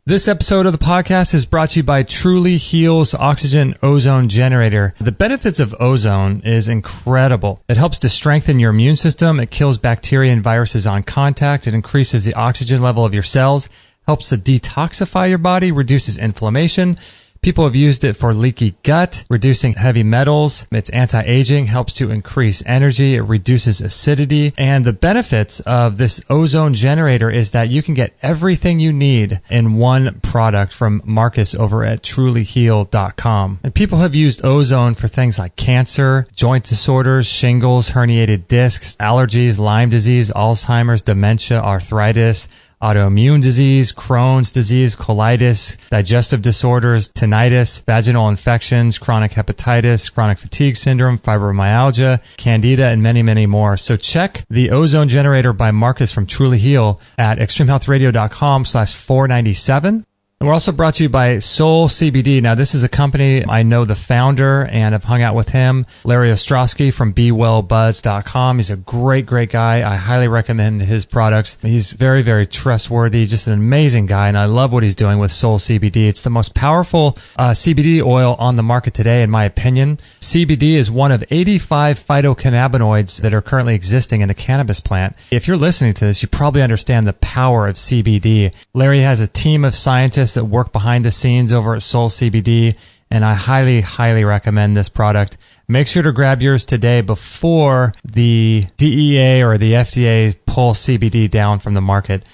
This episode of the podcast is brought to you by Truly Heal's Oxygen Ozone Generator. The benefits of ozone is incredible. It helps to strengthen your immune system. It kills bacteria and viruses on contact. It increases the oxygen level of your cells, helps to detoxify your body, reduces inflammation. People have used it for leaky gut, reducing heavy metals. It's anti-aging, helps to increase energy. It reduces acidity. And the benefits of this ozone generator is that you can get everything you need in one product from Marcus over at trulyheal.com. And people have used ozone for things like cancer, joint disorders, shingles, herniated discs, allergies, Lyme disease, Alzheimer's, dementia, arthritis, autoimmune disease, Crohn's disease, colitis, digestive disorders, tinnitus, vaginal infections, chronic hepatitis, chronic fatigue syndrome, fibromyalgia, candida, and many, many more. So check the ozone generator by Marcus from Truly Heal at extremehealthradio.com/497. And we're also brought to you by Soul CBD. Now, this is a company, I know the founder and I've hung out with him, Larry Ostrowski from BeWellBuzz.com. He's a great, great guy. I highly recommend his products. He's very, very trustworthy, just an amazing guy, and I love what he's doing with Soul CBD. It's the most powerful CBD oil on the market today, in my opinion. CBD is one of 85 phytocannabinoids that are currently existing in the cannabis plant. If you're listening to this, you probably understand the power of CBD. Larry has a team of scientists that work behind the scenes over at Soul CBD, and I highly, highly recommend this product. Make sure to grab yours today before the DEA or the FDA pull CBD down from the market.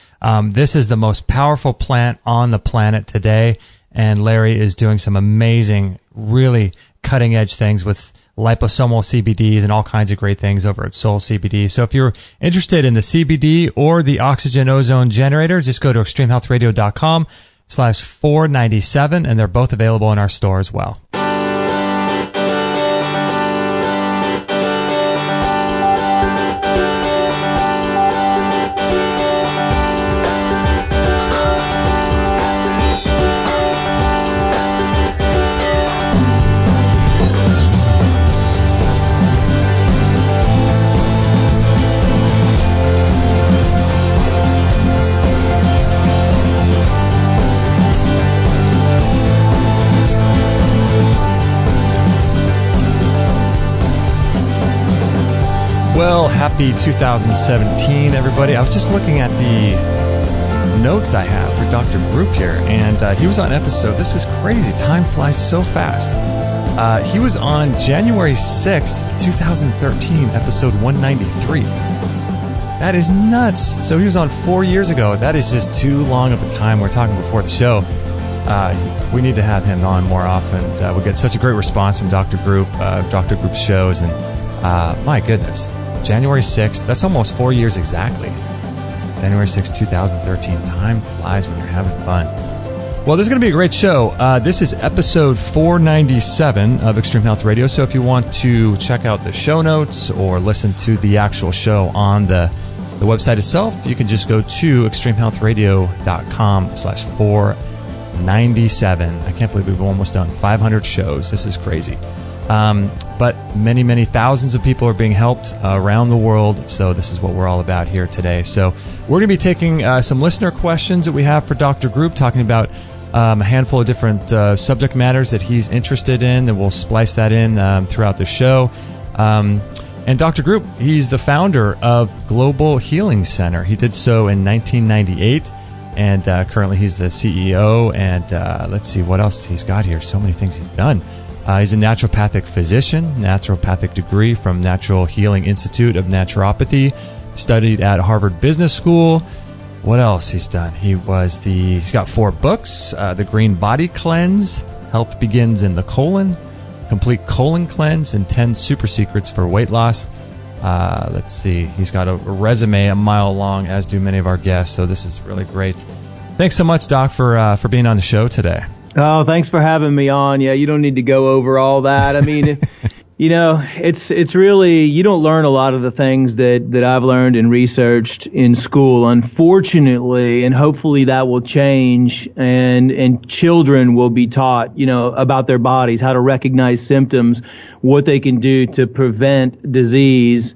This is the most powerful plant on the planet today, and Larry is doing some amazing, really cutting-edge things with liposomal CBDs and all kinds of great things over at Soul CBD. So if you're interested in the CBD or the oxygen ozone generator, just go to extremehealthradio.com/497, and they're both available in our store as well. Well, happy 2017, everybody. I was just looking at the notes I have for Dr. Group here, and he was on episode, this is crazy, time flies so fast. He was on January 6th, 2013, episode 193. That is nuts. So he was on 4 years ago. That is just too long of a time. We're talking before the show. We need to have him on more often. We get such a great response from Dr. Group's shows, and my goodness. January 6th, that's almost 4 years exactly. January 6th, 2013. Time flies when you're having fun. Well, this is going to be a great show. This is episode 497 of Extreme Health Radio. So if you want to check out the show notes or listen to the actual show on the website itself, you can just go to extremehealthradio.com/497. I can't believe we've almost done 500 shows. This is crazy. But many, many thousands of people are being helped around the world. So this is what we're all about here today. So we're going to be taking some listener questions that we have for Dr. Group, talking about a handful of different subject matters that he's interested in, and we'll splice that in throughout the show. And Dr. Group, he's the founder of Global Healing Center. He did so in 1998, and currently he's the CEO. And let's see what else he's got here. So many things he's done. He's a naturopathic physician, naturopathic degree from Natural Healing Institute of Naturopathy, studied at Harvard Business School. What else he's done? He's got 4 books, The Green Body Cleanse, Health Begins in the Colon, Complete Colon Cleanse, and 10 Super Secrets for Weight Loss. Let's see, he's got a resume a mile long, as do many of our guests, so this is really great. Thanks so much, Doc, for being on the show today. Oh, thanks for having me on. Yeah, you don't need to go over all that. I mean, you know, it's really, you don't learn a lot of the things that I've learned and researched in school, unfortunately, and hopefully that will change, and children will be taught, you know, about their bodies, how to recognize symptoms, what they can do to prevent disease.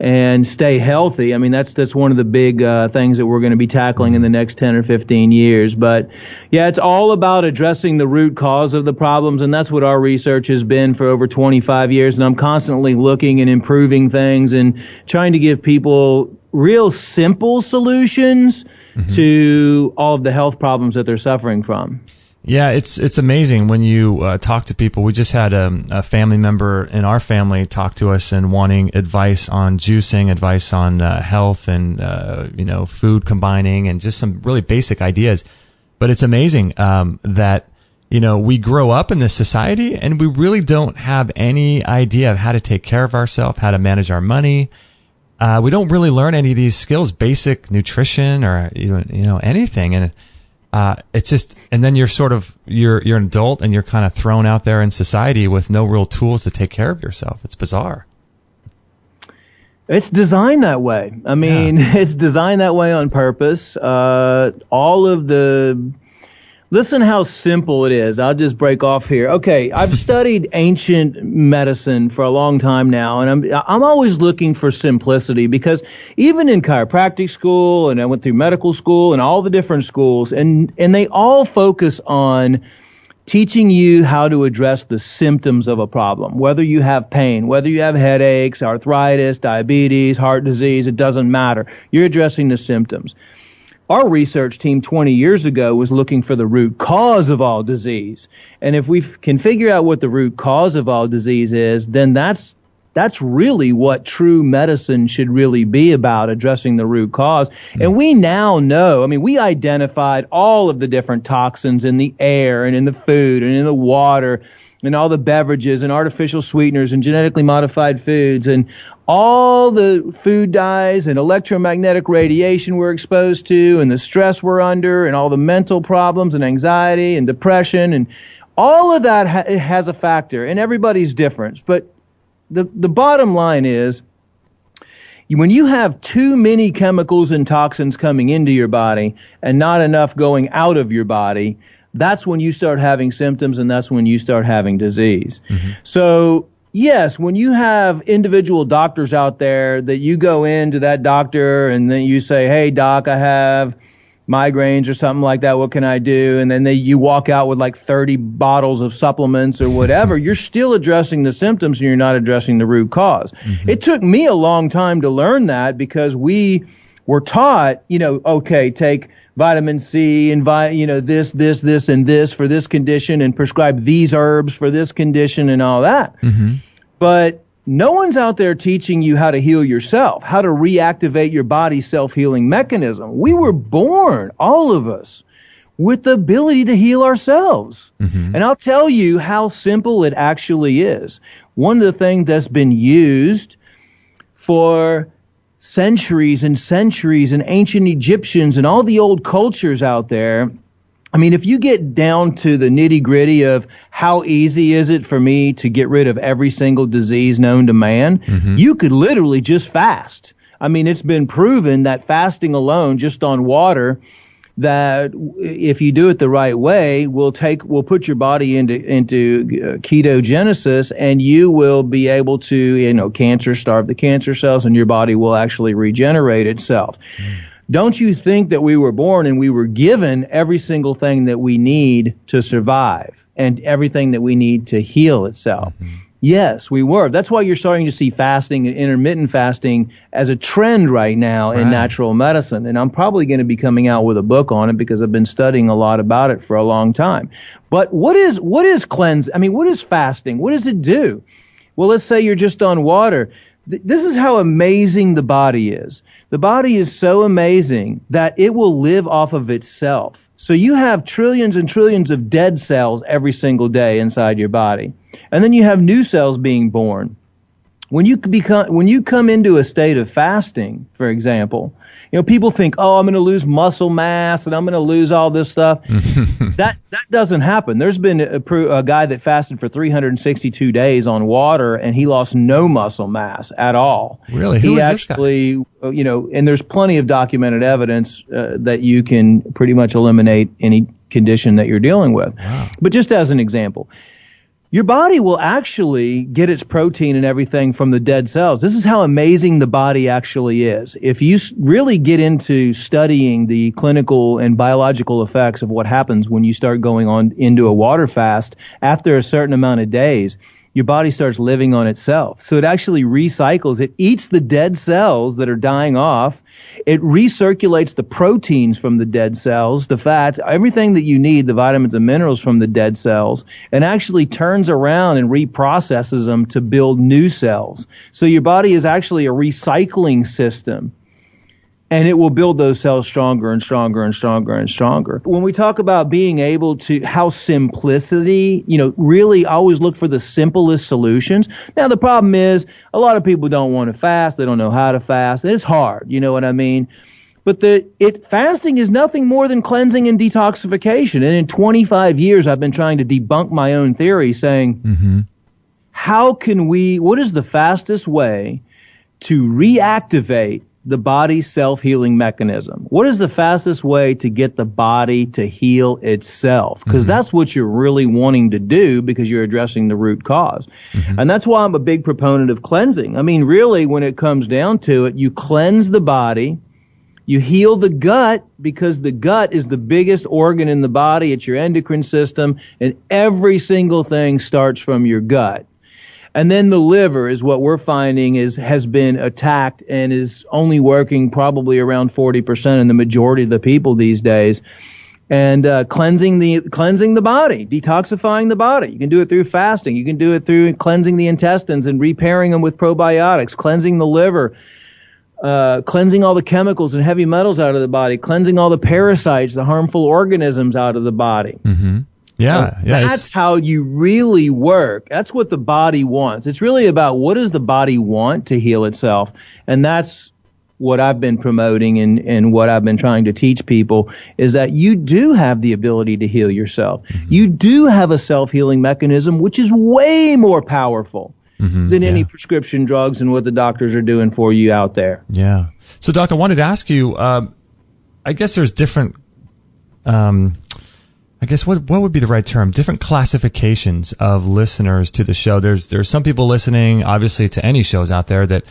and stay healthy. I mean, that's one of the big things that we're going to be tackling in the next 10 or 15 years. But yeah, it's all about addressing the root cause of the problems, and that's what our research has been for over 25 years. And I'm constantly looking and improving things and trying to give people real simple solutions to all of the health problems that they're suffering from. Yeah, it's amazing when you talk to people. We just had a family member in our family talk to us and wanting advice on juicing, advice on health and food combining, and just some really basic ideas. But it's amazing that we grow up in this society and we really don't have any idea of how to take care of ourselves, how to manage our money. We don't really learn any of these skills, basic nutrition or anything. And it's just, and then you're an adult and you're kind of thrown out there in society with no real tools to take care of yourself. It's bizarre. It's designed that way. I mean, It's designed that way on purpose. Listen how simple it is. I'll just break off here. Okay, I've studied ancient medicine for a long time now, and I'm always looking for simplicity, because even in chiropractic school, and I went through medical school and all the different schools, and they all focus on teaching you how to address the symptoms of a problem. Whether you have pain, whether you have headaches, arthritis, diabetes, heart disease, it doesn't matter. You're addressing the symptoms. Our research team 20 years ago was looking for the root cause of all disease. And if we can figure out what the root cause of all disease is, then that's really what true medicine should really be about, addressing the root cause. And we now know, we identified all of the different toxins in the air and in the food and in the water and all the beverages and artificial sweeteners and genetically modified foods and all the food dyes and electromagnetic radiation we're exposed to and the stress we're under and all the mental problems and anxiety and depression, and all of that has a factor, and everybody's different. But the bottom line is, when you have too many chemicals and toxins coming into your body and not enough going out of your body, that's when you start having symptoms, and that's when you start having disease. So, yes, when you have individual doctors out there that you go into that doctor and then you say, hey, doc, I have migraines or something like that. What can I do? And then you walk out with like 30 bottles of supplements or whatever. You're still addressing the symptoms and you're not addressing the root cause. It took me a long time to learn that, because we were taught, okay, take vitamin C and this, and this for this condition, and prescribe these herbs for this condition and all that. But no one's out there teaching you how to heal yourself, how to reactivate your body's self-healing mechanism. We were born, all of us, with the ability to heal ourselves. And I'll tell you how simple it actually is. One of the things that's been used for centuries and centuries, and ancient Egyptians and all the old cultures out there. If you get down to the nitty-gritty of how easy is it for me to get rid of every single disease known to man, you could literally just fast. It's been proven that fasting alone, just on water, that if you do it the right way, will put your body into ketogenesis, and you will be able to, starve the cancer cells, and your body will actually regenerate itself. Don't you think that we were born and we were given every single thing that we need to survive and everything that we need to heal itself? Yes, we were. That's why you're starting to see fasting and intermittent fasting as a trend right now in natural medicine. And I'm probably going to be coming out with a book on it, because I've been studying a lot about it for a long time. But what is cleanse? What is fasting? What does it do? Well, let's say you're just on water. This is how amazing the body is. The body is so amazing that it will live off of itself. So you have trillions and trillions of dead cells every single day inside your body. And then you have new cells being born. When you come into a state of fasting, for example, people think, oh, I'm going to lose muscle mass and I'm going to lose all this stuff. That doesn't happen. There's been a guy that fasted for 362 days on water, and he lost no muscle mass at all. Really? Who is this guy? And there's plenty of documented evidence that you can pretty much eliminate any condition that you're dealing with. Wow. But just as an example, your body will actually get its protein and everything from the dead cells. This is how amazing the body actually is. If you really get into studying the clinical and biological effects of what happens when you start going on into a water fast, after a certain amount of days, your body starts living on itself. So it actually recycles. It eats the dead cells that are dying off. It recirculates the proteins from the dead cells, the fats, everything that you need, the vitamins and minerals from the dead cells, and actually turns around and reprocesses them to build new cells. So your body is actually a recycling system. And it will build those cells stronger and stronger and stronger and stronger. When we talk about being able to, how simplicity, really always look for the simplest solutions. Now, the problem is a lot of people don't want to fast. They don't know how to fast. It's hard. You know what I mean? But fasting is nothing more than cleansing and detoxification. And in 25 years, I've been trying to debunk my own theory, saying, what is the fastest way to reactivate the body's self-healing mechanism? What is the fastest way to get the body to heal itself? Because that's what you're really wanting to do, because you're addressing the root cause. And that's why I'm a big proponent of cleansing. I mean, really, when it comes down to it, you cleanse the body, you heal the gut, because the gut is the biggest organ in the body. It's your endocrine system, and every single thing starts from your gut. And then the liver is what we're finding has been attacked and is only working probably around 40% in the majority of the people these days. And cleansing the body, detoxifying the body. You can do it through fasting. You can do it through cleansing the intestines and repairing them with probiotics, cleansing the liver, cleansing all the chemicals and heavy metals out of the body, cleansing all the parasites, the harmful organisms out of the body. Yeah. That's how you really work. That's what the body wants. It's really about, what does the body want to heal itself? And that's what I've been promoting and what I've been trying to teach people, is that you do have the ability to heal yourself. You do have a self-healing mechanism, which is way more powerful than any prescription drugs and what the doctors are doing for you out there. Yeah. So, Doc, I wanted to ask you, I guess there's different... I guess what would be the right term? Different classifications of listeners to the show. There's some people listening, obviously, to any shows out there that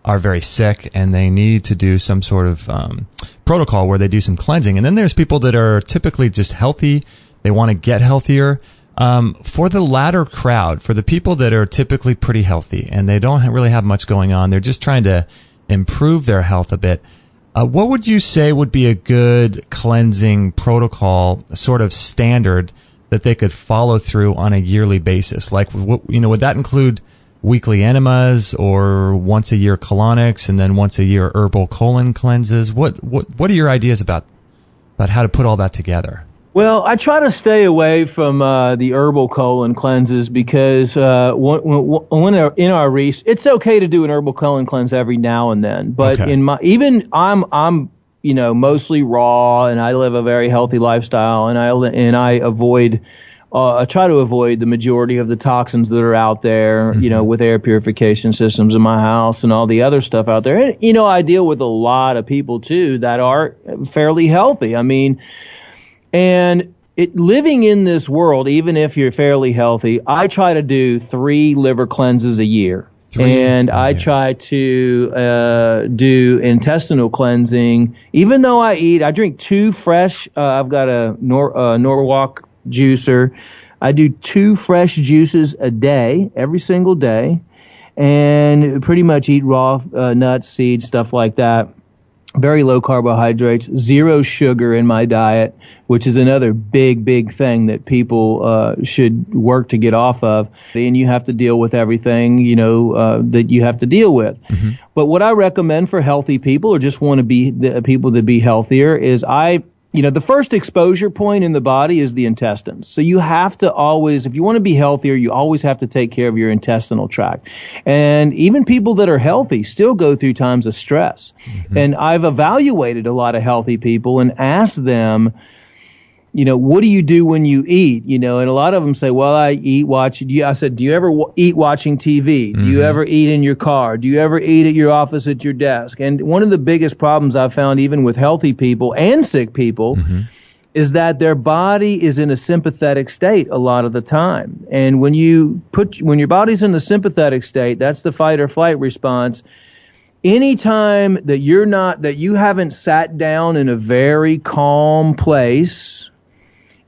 are very sick and they need to do some sort of protocol where they do some cleansing. And then there's people that are typically just healthy. They want to get healthier. For the latter crowd, for the people that are typically pretty healthy and they don't really have much going on, they're just trying to improve their health a bit. What would you say would be a good cleansing protocol, sort of standard, that they could follow through on a yearly basis? Like, would that include weekly enemas or once a year colonics and then once a year herbal colon cleanses? What are your ideas about how to put all that together? Well, I try to stay away from the herbal colon cleanses, because when in our research, it's okay to do an herbal colon cleanse every now and then. But I'm mostly raw, and I live a very healthy lifestyle, and I try to avoid the majority of the toxins that are out there, with air purification systems in my house and all the other stuff out there. And, I deal with a lot of people too that are fairly healthy. I mean, and living in this world, even if you're fairly healthy, I try to do 3 liver cleanses a year. I try to do intestinal cleansing. Even though I drink 2 fresh, I've got a Norwalk juicer. I do 2 fresh juices a day, every single day, and pretty much eat raw nuts, seeds, stuff like that. Very low carbohydrates, 0 sugar in my diet, which is another big thing that people should work to get off of. And you have to deal with everything, that you have to deal with. But what I recommend for healthy people, or just want to be the people that be healthier, is the first exposure point in the body is the intestines. So you have to always, if you want to be healthier, you always have to take care of your intestinal tract. And even people that are healthy still go through times of stress. And I've evaluated a lot of healthy people and asked them, what do you do when you eat? And a lot of them say, well, I eat, watch. I said, do you ever eat watching TV? Do you ever eat in your car? Do you ever eat at your office at your desk? And one of the biggest problems I've found, even with healthy people and sick people, is that their body is in a sympathetic state a lot of the time. And when your body's in the sympathetic state, that's the fight or flight response. Anytime that you haven't sat down in a very calm place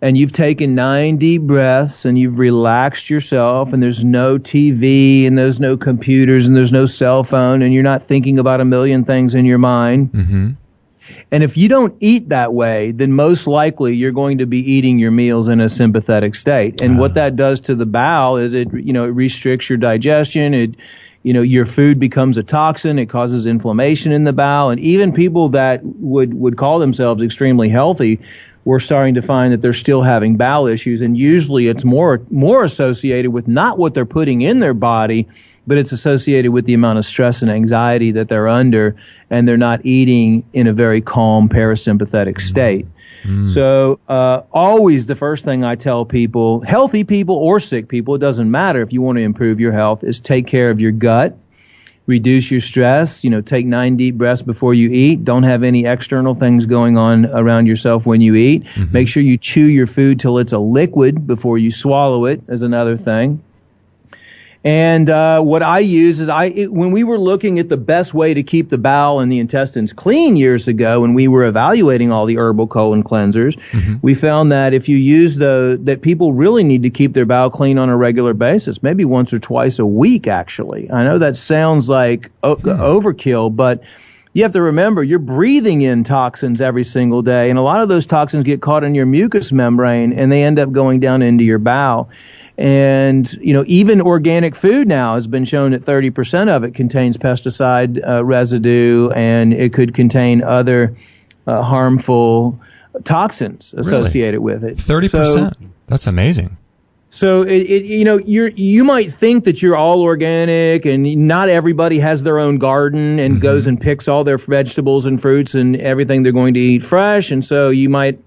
and you've taken 9 deep breaths and you've relaxed yourself and there's no TV and there's no computers and there's no cell phone and you're not thinking about a million things in your mind. Mm-hmm. And if you don't eat that way, then most likely you're going to be eating your meals in a sympathetic state. And what that does to the bowel is it restricts your digestion. Your food becomes a toxin. It causes inflammation in the bowel. And even people that would call themselves extremely healthy, we're starting to find that they're still having bowel issues. And usually it's more associated with not what they're putting in their body, but it's associated with the amount of stress and anxiety that they're under, and they're not eating in a very calm parasympathetic state. So always the first thing I tell people, healthy people or sick people, it doesn't matter if you want to improve your health, is take care of your gut, reduce your stress, take 9 deep breaths before you eat. Don't have any external things going on around yourself when you eat. Mm-hmm. Make sure you chew your food till it's a liquid before you swallow it, is another thing. And what I use is when we were looking at the best way to keep the bowel and the intestines clean years ago, when we were evaluating all the herbal colon cleansers, mm-hmm. we found that if you use that people really need to keep their bowel clean on a regular basis, maybe once or twice a week, actually. I know that sounds like overkill, but you have to remember you're breathing in toxins every single day, and a lot of those toxins get caught in your mucous membrane, and they end up going down into your bowel. And, even organic food now has been shown that 30% of it contains pesticide residue, and it could contain other harmful toxins associated with it. 30%? That's amazing. So, you might think that you're all organic, and not everybody has their own garden and mm-hmm. goes and picks all their vegetables and fruits and everything they're going to eat fresh. And so you might...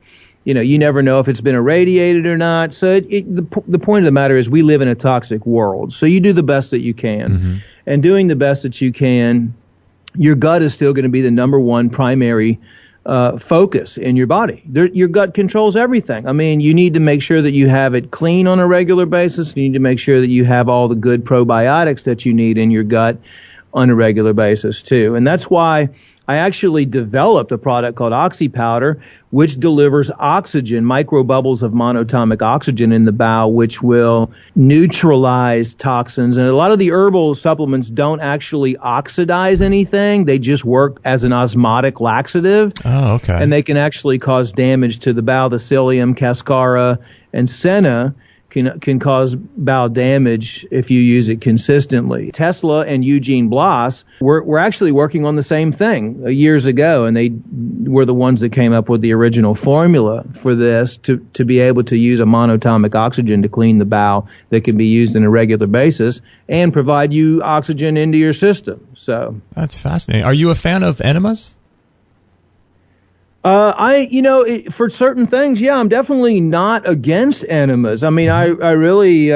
you never know if it's been irradiated or not. So the point of the matter is we live in a toxic world. So you do the best that you can. Mm-hmm. And doing the best that you can, your gut is still going to be the number one primary focus in your body. Your gut controls everything. I mean, you need to make sure that you have it clean on a regular basis. You need to make sure that you have all the good probiotics that you need in your gut on a regular basis too. And that's why I actually developed a product called Oxy Powder, which delivers oxygen, microbubbles of monatomic oxygen in the bowel, which will neutralize toxins. And a lot of the herbal supplements don't actually oxidize anything. They just work as an osmotic laxative. Oh, okay. And they can actually cause damage to the bowel. The psyllium, cascara, and senna can cause bowel damage if you use it consistently. Tesla and Eugene Bloss were actually working on the same thing years ago, and they were the ones that came up with the original formula for this to be able to use a monatomic oxygen to clean the bowel that can be used on a regular basis and provide you oxygen into your system. So that's fascinating. Are you a fan of enemas? For certain things, yeah, I'm definitely not against enemas. I mean, I really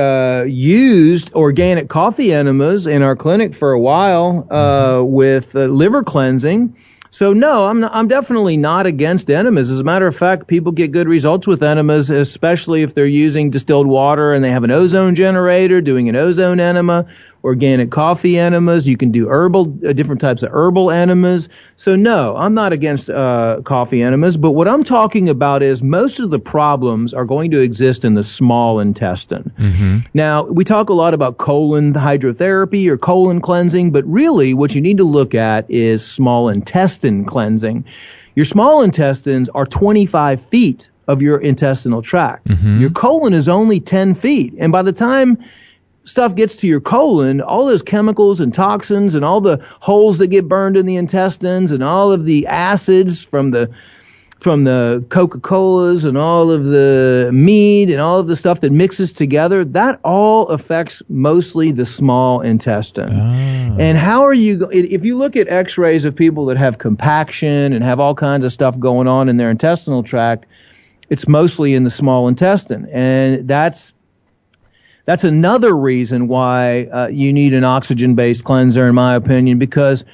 used organic coffee enemas in our clinic for a while with liver cleansing. So no, I'm definitely not against enemas. As a matter of fact, people get good results with enemas, especially if they're using distilled water and they have an ozone generator, doing an ozone enema. Organic coffee enemas. You can do different types of herbal enemas. So no, I'm not against coffee enemas. But what I'm talking about is most of the problems are going to exist in the small intestine. Mm-hmm. Now, we talk a lot about colon hydrotherapy or colon cleansing, but really what you need to look at is small intestine cleansing. Your small intestines are 25 feet of your intestinal tract. Mm-hmm. Your colon is only 10 feet. And by the time stuff gets to your colon, all those chemicals and toxins and all the holes that get burned in the intestines and all of the acids from the Coca-Colas and all of the meat and all of the stuff that mixes together, that all affects mostly the small intestine. Oh. And how are you, if you look at x-rays of people that have compaction and have all kinds of stuff going on in their intestinal tract, it's mostly in the small intestine. And that's another reason why you need an oxygen-based cleanser, in my opinion, because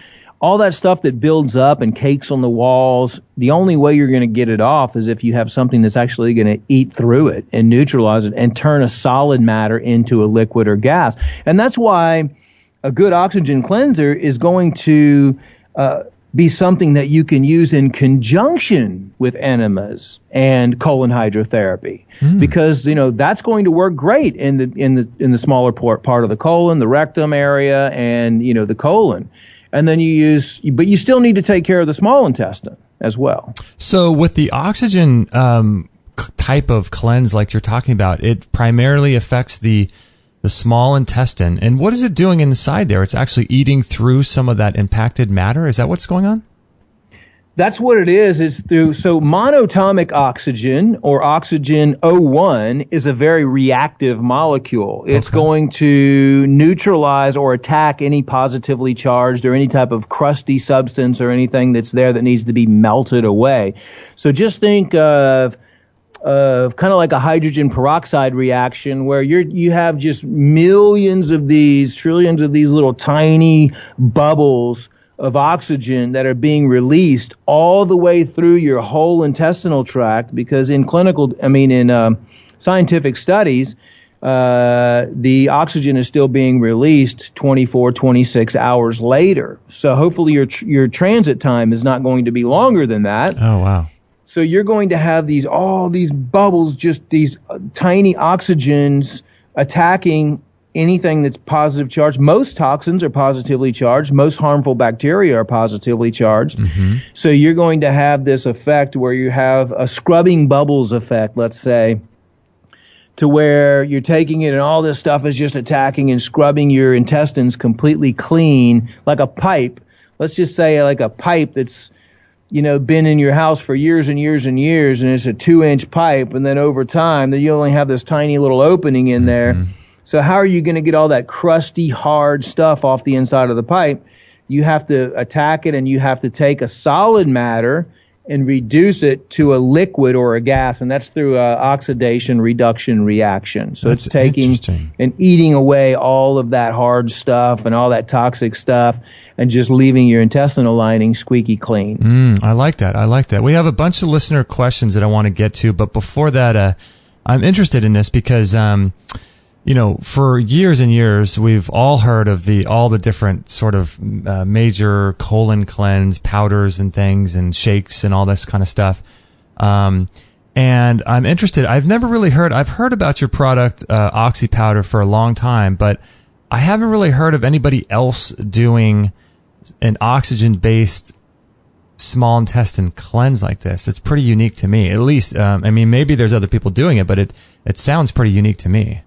all that stuff that builds up and cakes on the walls, the only way you're going to get it off is if you have something that's actually going to eat through it and neutralize it and turn a solid matter into a liquid or gas. And that's why a good oxygen cleanser is going to be something that you can use in conjunction with enemas and colon hydrotherapy, because that's going to work great in the smaller part of the colon, the rectum area, and the colon. And then but you still need to take care of the small intestine as well. So with the oxygen type of cleanse like you're talking about, it primarily affects the small intestine. And what is it doing inside there? It's actually eating through some of that impacted matter. Is that what's going on? That's what it is. So monatomic oxygen, or oxygen O1, is a very reactive molecule. It's going to neutralize or attack any positively charged or any type of crusty substance or anything that's there that needs to be melted away. So just think of kind of like a hydrogen peroxide reaction, where you have just millions of these, trillions of these little tiny bubbles of oxygen that are being released all the way through your whole intestinal tract, because in scientific studies, the oxygen is still being released 24, 26 hours later. So hopefully your transit time is not going to be longer than that. Oh, wow. So you're going to have all these bubbles, just these tiny oxygens attacking anything that's positive charged. Most toxins are positively charged. Most harmful bacteria are positively charged. Mm-hmm. So you're going to have this effect where you have a scrubbing bubbles effect, let's say, to where you're taking it and all this stuff is just attacking and scrubbing your intestines completely clean, like a pipe. Let's just say like a pipe that's been in your house for years and years and years, and it's a 2-inch pipe, and then over time, you only have this tiny little opening in there. Mm-hmm. So how are you going to get all that crusty, hard stuff off the inside of the pipe? You have to attack it, and you have to take a solid matter and reduce it to a liquid or a gas, and that's through oxidation reduction reaction. So it's taking and eating away all of that hard stuff and all that toxic stuff, and just leaving your intestinal lining squeaky clean. I like that. We have a bunch of listener questions that I want to get to, but before that, I'm interested in this because for years and years, we've all heard of all the different sort of major colon cleanse powders and things and shakes and all this kind of stuff. And I'm interested. I've never really I've heard about your product, Oxy Powder, for a long time, but I haven't really heard of anybody else doing an oxygen-based small intestine cleanse like this. It's pretty unique to me, at least. Maybe there's other people doing it, but it sounds pretty unique to me.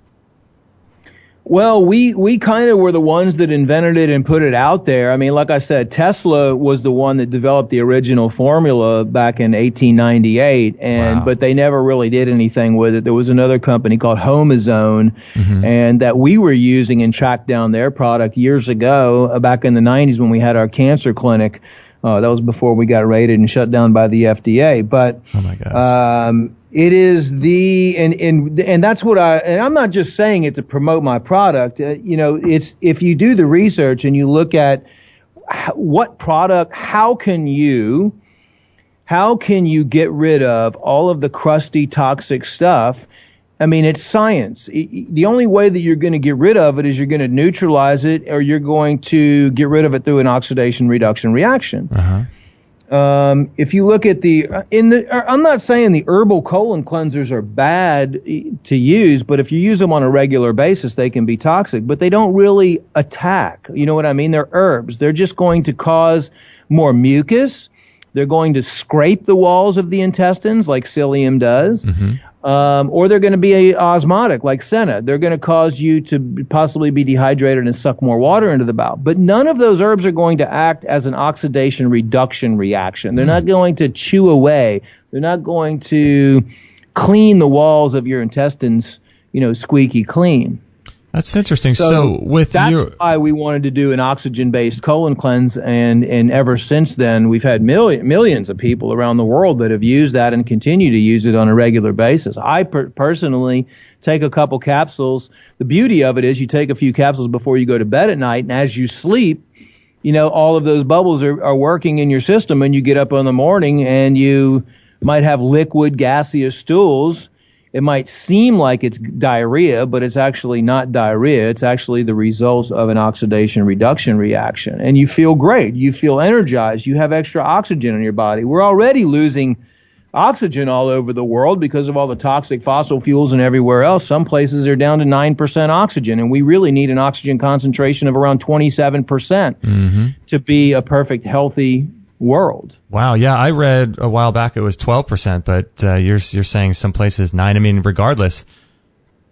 Well, we kind of were the ones that invented it and put it out there. I mean, like I said, Tesla was the one that developed the original formula back in 1898, but they never really did anything with it. There was another company called Homozone, and that we were using and tracked down their product years ago, back in the 90s when we had our cancer clinic. That was before we got raided and shut down by the FDA. But oh my gosh. It is and that's what and I'm not just saying it to promote my product. It's, if you do the research and you look at what product, how can you get rid of all of the crusty toxic stuff? I mean, it's science. The only way that you're going to get rid of it is you're going to neutralize it, or you're going to get rid of it through an oxidation reduction reaction. If you look at I'm not saying the herbal colon cleansers are bad to use, but if you use them on a regular basis, they can be toxic, but they don't really attack. You know what I mean? They're herbs. They're just going to cause more mucus. They're going to scrape the walls of the intestines like psyllium does. Or they're going to be osmotic like senna. They're going to cause you to possibly be dehydrated and suck more water into the bowel. But none of those herbs are going to act as an oxidation reduction reaction. They're not going to chew away. They're not going to clean the walls of your intestines, squeaky clean. That's interesting. So that's why we wanted to do an oxygen-based colon cleanse, and ever since then, we've had millions of people around the world that have used that and continue to use it on a regular basis. I personally take a couple capsules. The beauty of it is you take a few capsules before you go to bed at night, and as you sleep, all of those bubbles are working in your system, and you get up in the morning and you might have liquid gaseous stools. It might seem like it's diarrhea, but it's actually not diarrhea. It's actually the results of an oxidation reduction reaction. And you feel great. You feel energized. You have extra oxygen in your body. We're already losing oxygen all over the world because of all the toxic fossil fuels and everywhere else. Some places are down to 9% oxygen, and we really need an oxygen concentration of around 27% to be a perfect, healthy world. Wow. Yeah, I read a while back it was 12%, but you're saying some places 9. I mean, regardless,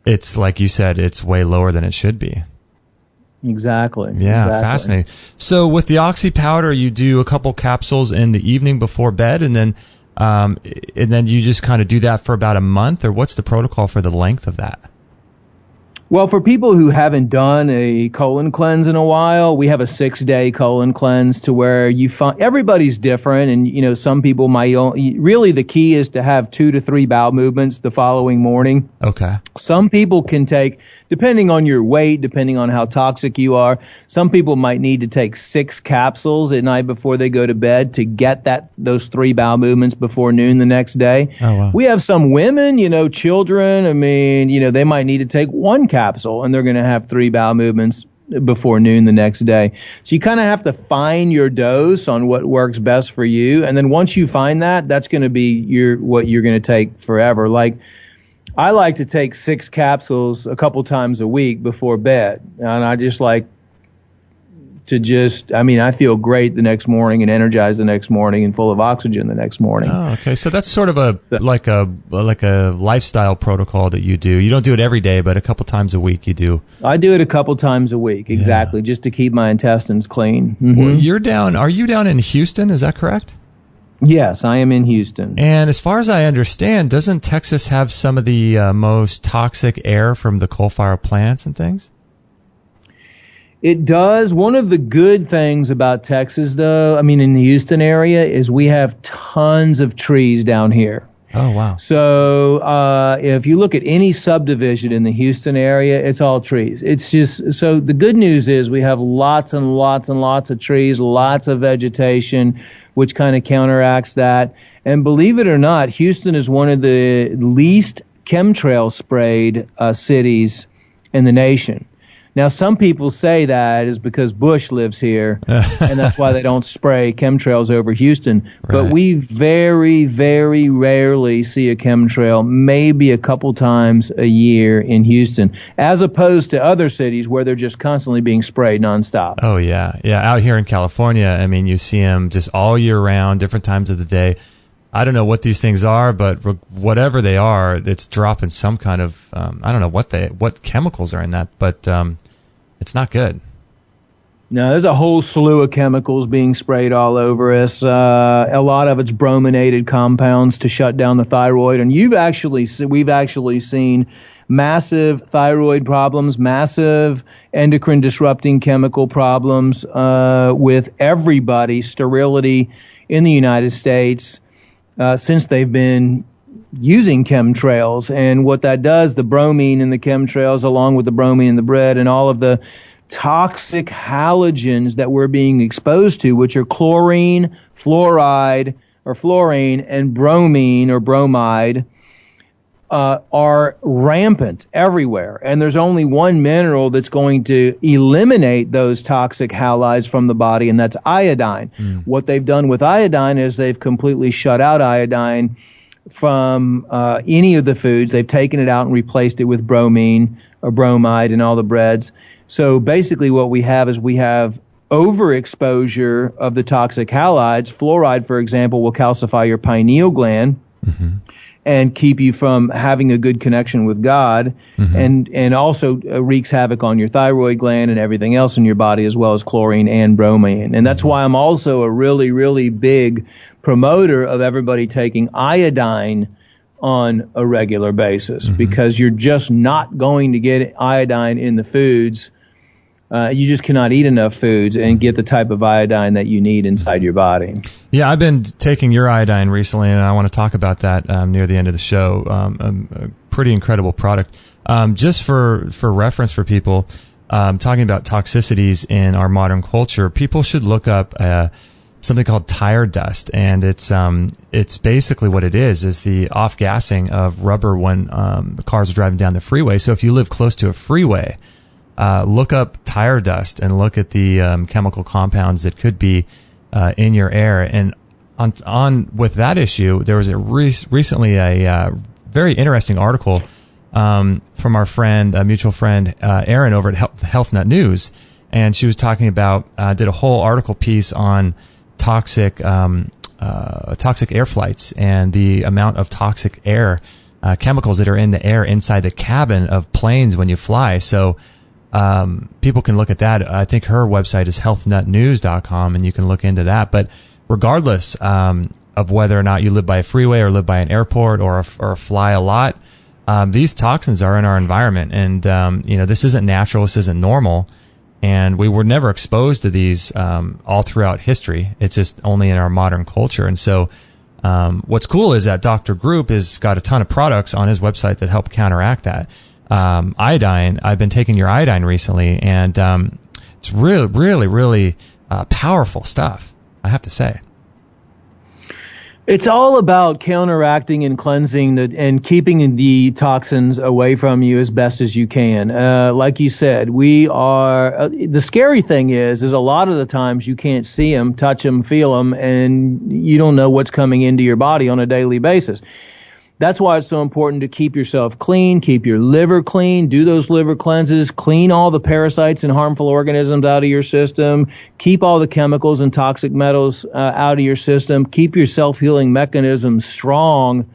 it's like you said, it's way lower than it should be. Exactly. Yeah, exactly. Fascinating. So with the oxy powder, you do a couple capsules in the evening before bed, and then you just kind of do that for about a month, or what's the protocol for the length of that? Well, for people who haven't done a colon cleanse in a while, we have a 6-day colon cleanse to where you find everybody's different. And, some people might really the key is to have 2 to 3 bowel movements the following morning. Okay. Some people can take, depending on your weight, depending on how toxic you are, some people might need to take 6 capsules at night before they go to bed to get those 3 bowel movements before noon the next day. Oh, wow. We have some women, children, they might need to take 1 capsule and they're going to have 3 bowel movements before noon the next day. So you kind of have to find your dose on what works best for you. And then once you find that, that's going to be what you're going to take forever. Like, I like to take 6 capsules a couple times a week before bed. And I just like to I feel great the next morning and energized the next morning and full of oxygen the next morning. Oh, okay. So that's sort of a lifestyle protocol that you do. You don't do it every day, but a couple times a week you do. I do it a couple times a week, exactly, just to keep my intestines clean. Well, are you down in Houston? Is that correct? Yes, I am in Houston. And as far as I understand, doesn't Texas have some of the most toxic air from the coal-fired plants and things? It does. One of the good things about Texas, though, in the Houston area, is we have tons of trees down here. Oh, wow. So if you look at any subdivision in the Houston area, it's all trees. It's just, so the good news is we have lots and lots and lots of trees, lots of vegetation, which kind of counteracts that. And believe it or not, Houston is one of the least chemtrail sprayed cities in the nation. Now, some people say that is because Bush lives here, and that's why they don't spray chemtrails over Houston. Right. But we very, very rarely see a chemtrail, maybe a couple times a year in Houston, as opposed to other cities where they're just constantly being sprayed nonstop. Oh, yeah. Yeah, out here in California, you see them just all year round, different times of the day. I don't know what these things are, but whatever they are, it's dropping some kind of, I don't know what chemicals are in that, but it's not good. No, there's a whole slew of chemicals being sprayed all over us. A lot of it's brominated compounds to shut down the thyroid. And we've actually seen massive thyroid problems, massive endocrine disrupting chemical problems with everybody, sterility in the United States since they've been using chemtrails. And what that does, the bromine in the chemtrails, along with the bromine in the bread and all of the toxic halogens that we're being exposed to, which are chlorine, fluoride, or fluorine, and bromine or bromide, are rampant everywhere. And there's only one mineral that's going to eliminate those toxic halides from the body, and that's iodine. What they've done with iodine is they've completely shut out iodine from any of the foods. They've taken it out and replaced it with bromine or bromide in all the breads. So basically what we have is overexposure of the toxic halides. Fluoride, for example, will calcify your pineal gland and keep you from having a good connection with God, and also wreaks havoc on your thyroid gland and everything else in your body, as well as chlorine and bromine. And that's why I'm also a really, really big promoter of everybody taking iodine on a regular basis, because you're just not going to get iodine in the foods. You just cannot eat enough foods and get the type of iodine that you need inside your body. Yeah, I've been taking your iodine recently, and I want to talk about that near the end of the show. A pretty incredible product. Just for reference for people, talking about toxicities in our modern culture, people should look up something called tire dust, and it's basically what it is the off-gassing of rubber when cars are driving down the freeway. So if you live close to a freeway, look up tire dust and look at the chemical compounds that could be in your air. And on with that issue, there was recently a very interesting article from our friend, a mutual friend, Erin over at Health Nut News, and she was talking about did a whole article piece on toxic air flights and the amount of toxic air chemicals that are in the air inside the cabin of planes when you fly. So people can look at that. I think her website is healthnutnews.com, and you can look into that. But regardless of whether or not you live by a freeway or live by an airport or fly a lot, these toxins are in our environment, and this isn't natural. This isn't normal. And we were never exposed to these all throughout history. It's just only in our modern culture. And so what's cool is that Dr. Group has got a ton of products on his website that help counteract that. Iodine, I've been taking your iodine recently, and it's really, really, really powerful stuff, I have to say. It's all about counteracting and cleansing and keeping the toxins away from you as best as you can. Like you said, we are, the scary thing is a lot of the times you can't see them, touch them, feel them, and you don't know what's coming into your body on a daily basis. That's why it's so important to keep yourself clean, keep your liver clean, do those liver cleanses, clean all the parasites and harmful organisms out of your system, keep all the chemicals and toxic metals out of your system, keep your self-healing mechanism strong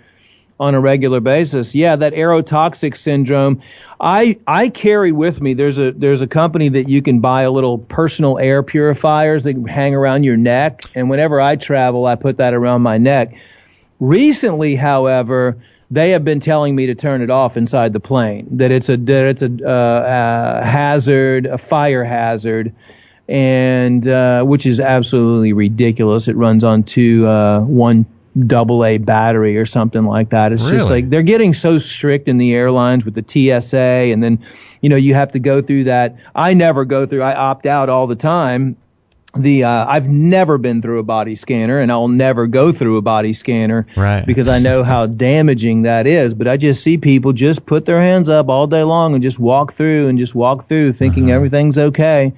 on a regular basis. Yeah, that aerotoxic syndrome, I carry with me, there's a company that you can buy a little personal air purifiers that hang around your neck, and whenever I travel, I put that around my neck. Recently, however, they have been telling me to turn it off inside the plane, that it's a hazard, a fire hazard, and which is absolutely ridiculous. It runs on one AA battery or something like that. It's really? Just like they're getting so strict in the airlines with the TSA, and then you have to go through that. I never go through. I opt out all the time. I've never been through a body scanner, and I'll never go through a body scanner, right, because I know how damaging that is. But I just see people just put their hands up all day long and just walk through thinking everything's okay.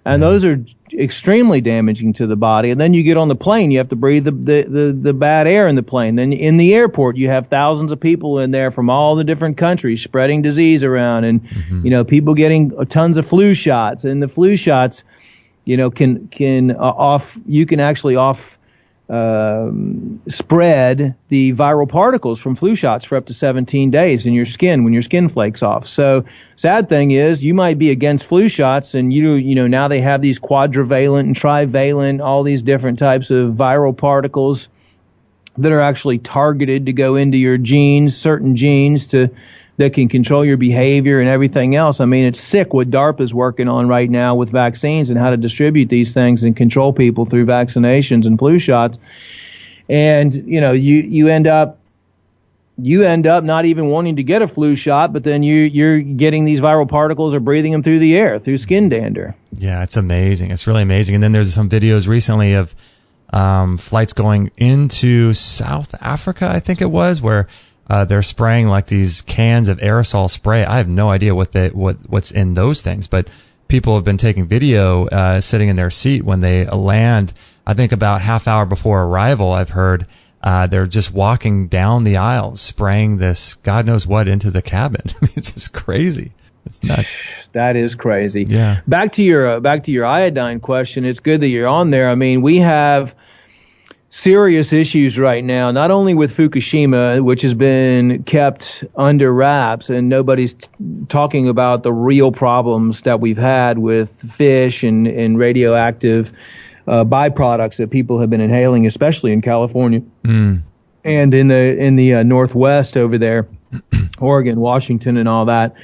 And those are extremely damaging to the body. And then you get on the plane, you have to breathe the bad air in the plane. Then in the airport, you have thousands of people in there from all the different countries spreading disease around, and people getting tons of flu shots. And the flu shots, you can actually spread the viral particles from flu shots for up to 17 days in your skin when your skin flakes off. So sad thing is, you might be against flu shots, and now they have these quadrivalent and trivalent, all these different types of viral particles that are actually targeted to go into your genes, certain genes that can control your behavior and everything else. I mean, it's sick what DARPA is working on right now with vaccines and how to distribute these things and control people through vaccinations and flu shots. And, you end up not even wanting to get a flu shot, but then you're getting these viral particles or breathing them through the air, through skin dander. Yeah, it's amazing. It's really amazing. And then there's some videos recently of flights going into South Africa, I think it was, where they're spraying like these cans of aerosol spray. I have no idea what's in those things, but people have been taking video sitting in their seat when they land. I think about half hour before arrival, I've heard they're just walking down the aisle spraying this God knows what into the cabin. I mean, it's just crazy. It's nuts. That is crazy. Yeah. Back to your iodine question. It's good that you're on there. I mean, we have serious issues right now, not only with Fukushima, which has been kept under wraps, and nobody's talking about the real problems that we've had with fish and radioactive byproducts that people have been inhaling, especially in California and in the Northwest over there, Oregon, Washington, and all that.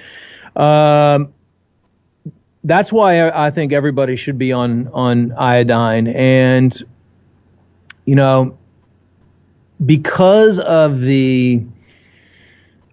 That's why I think everybody should be on iodine. And because of the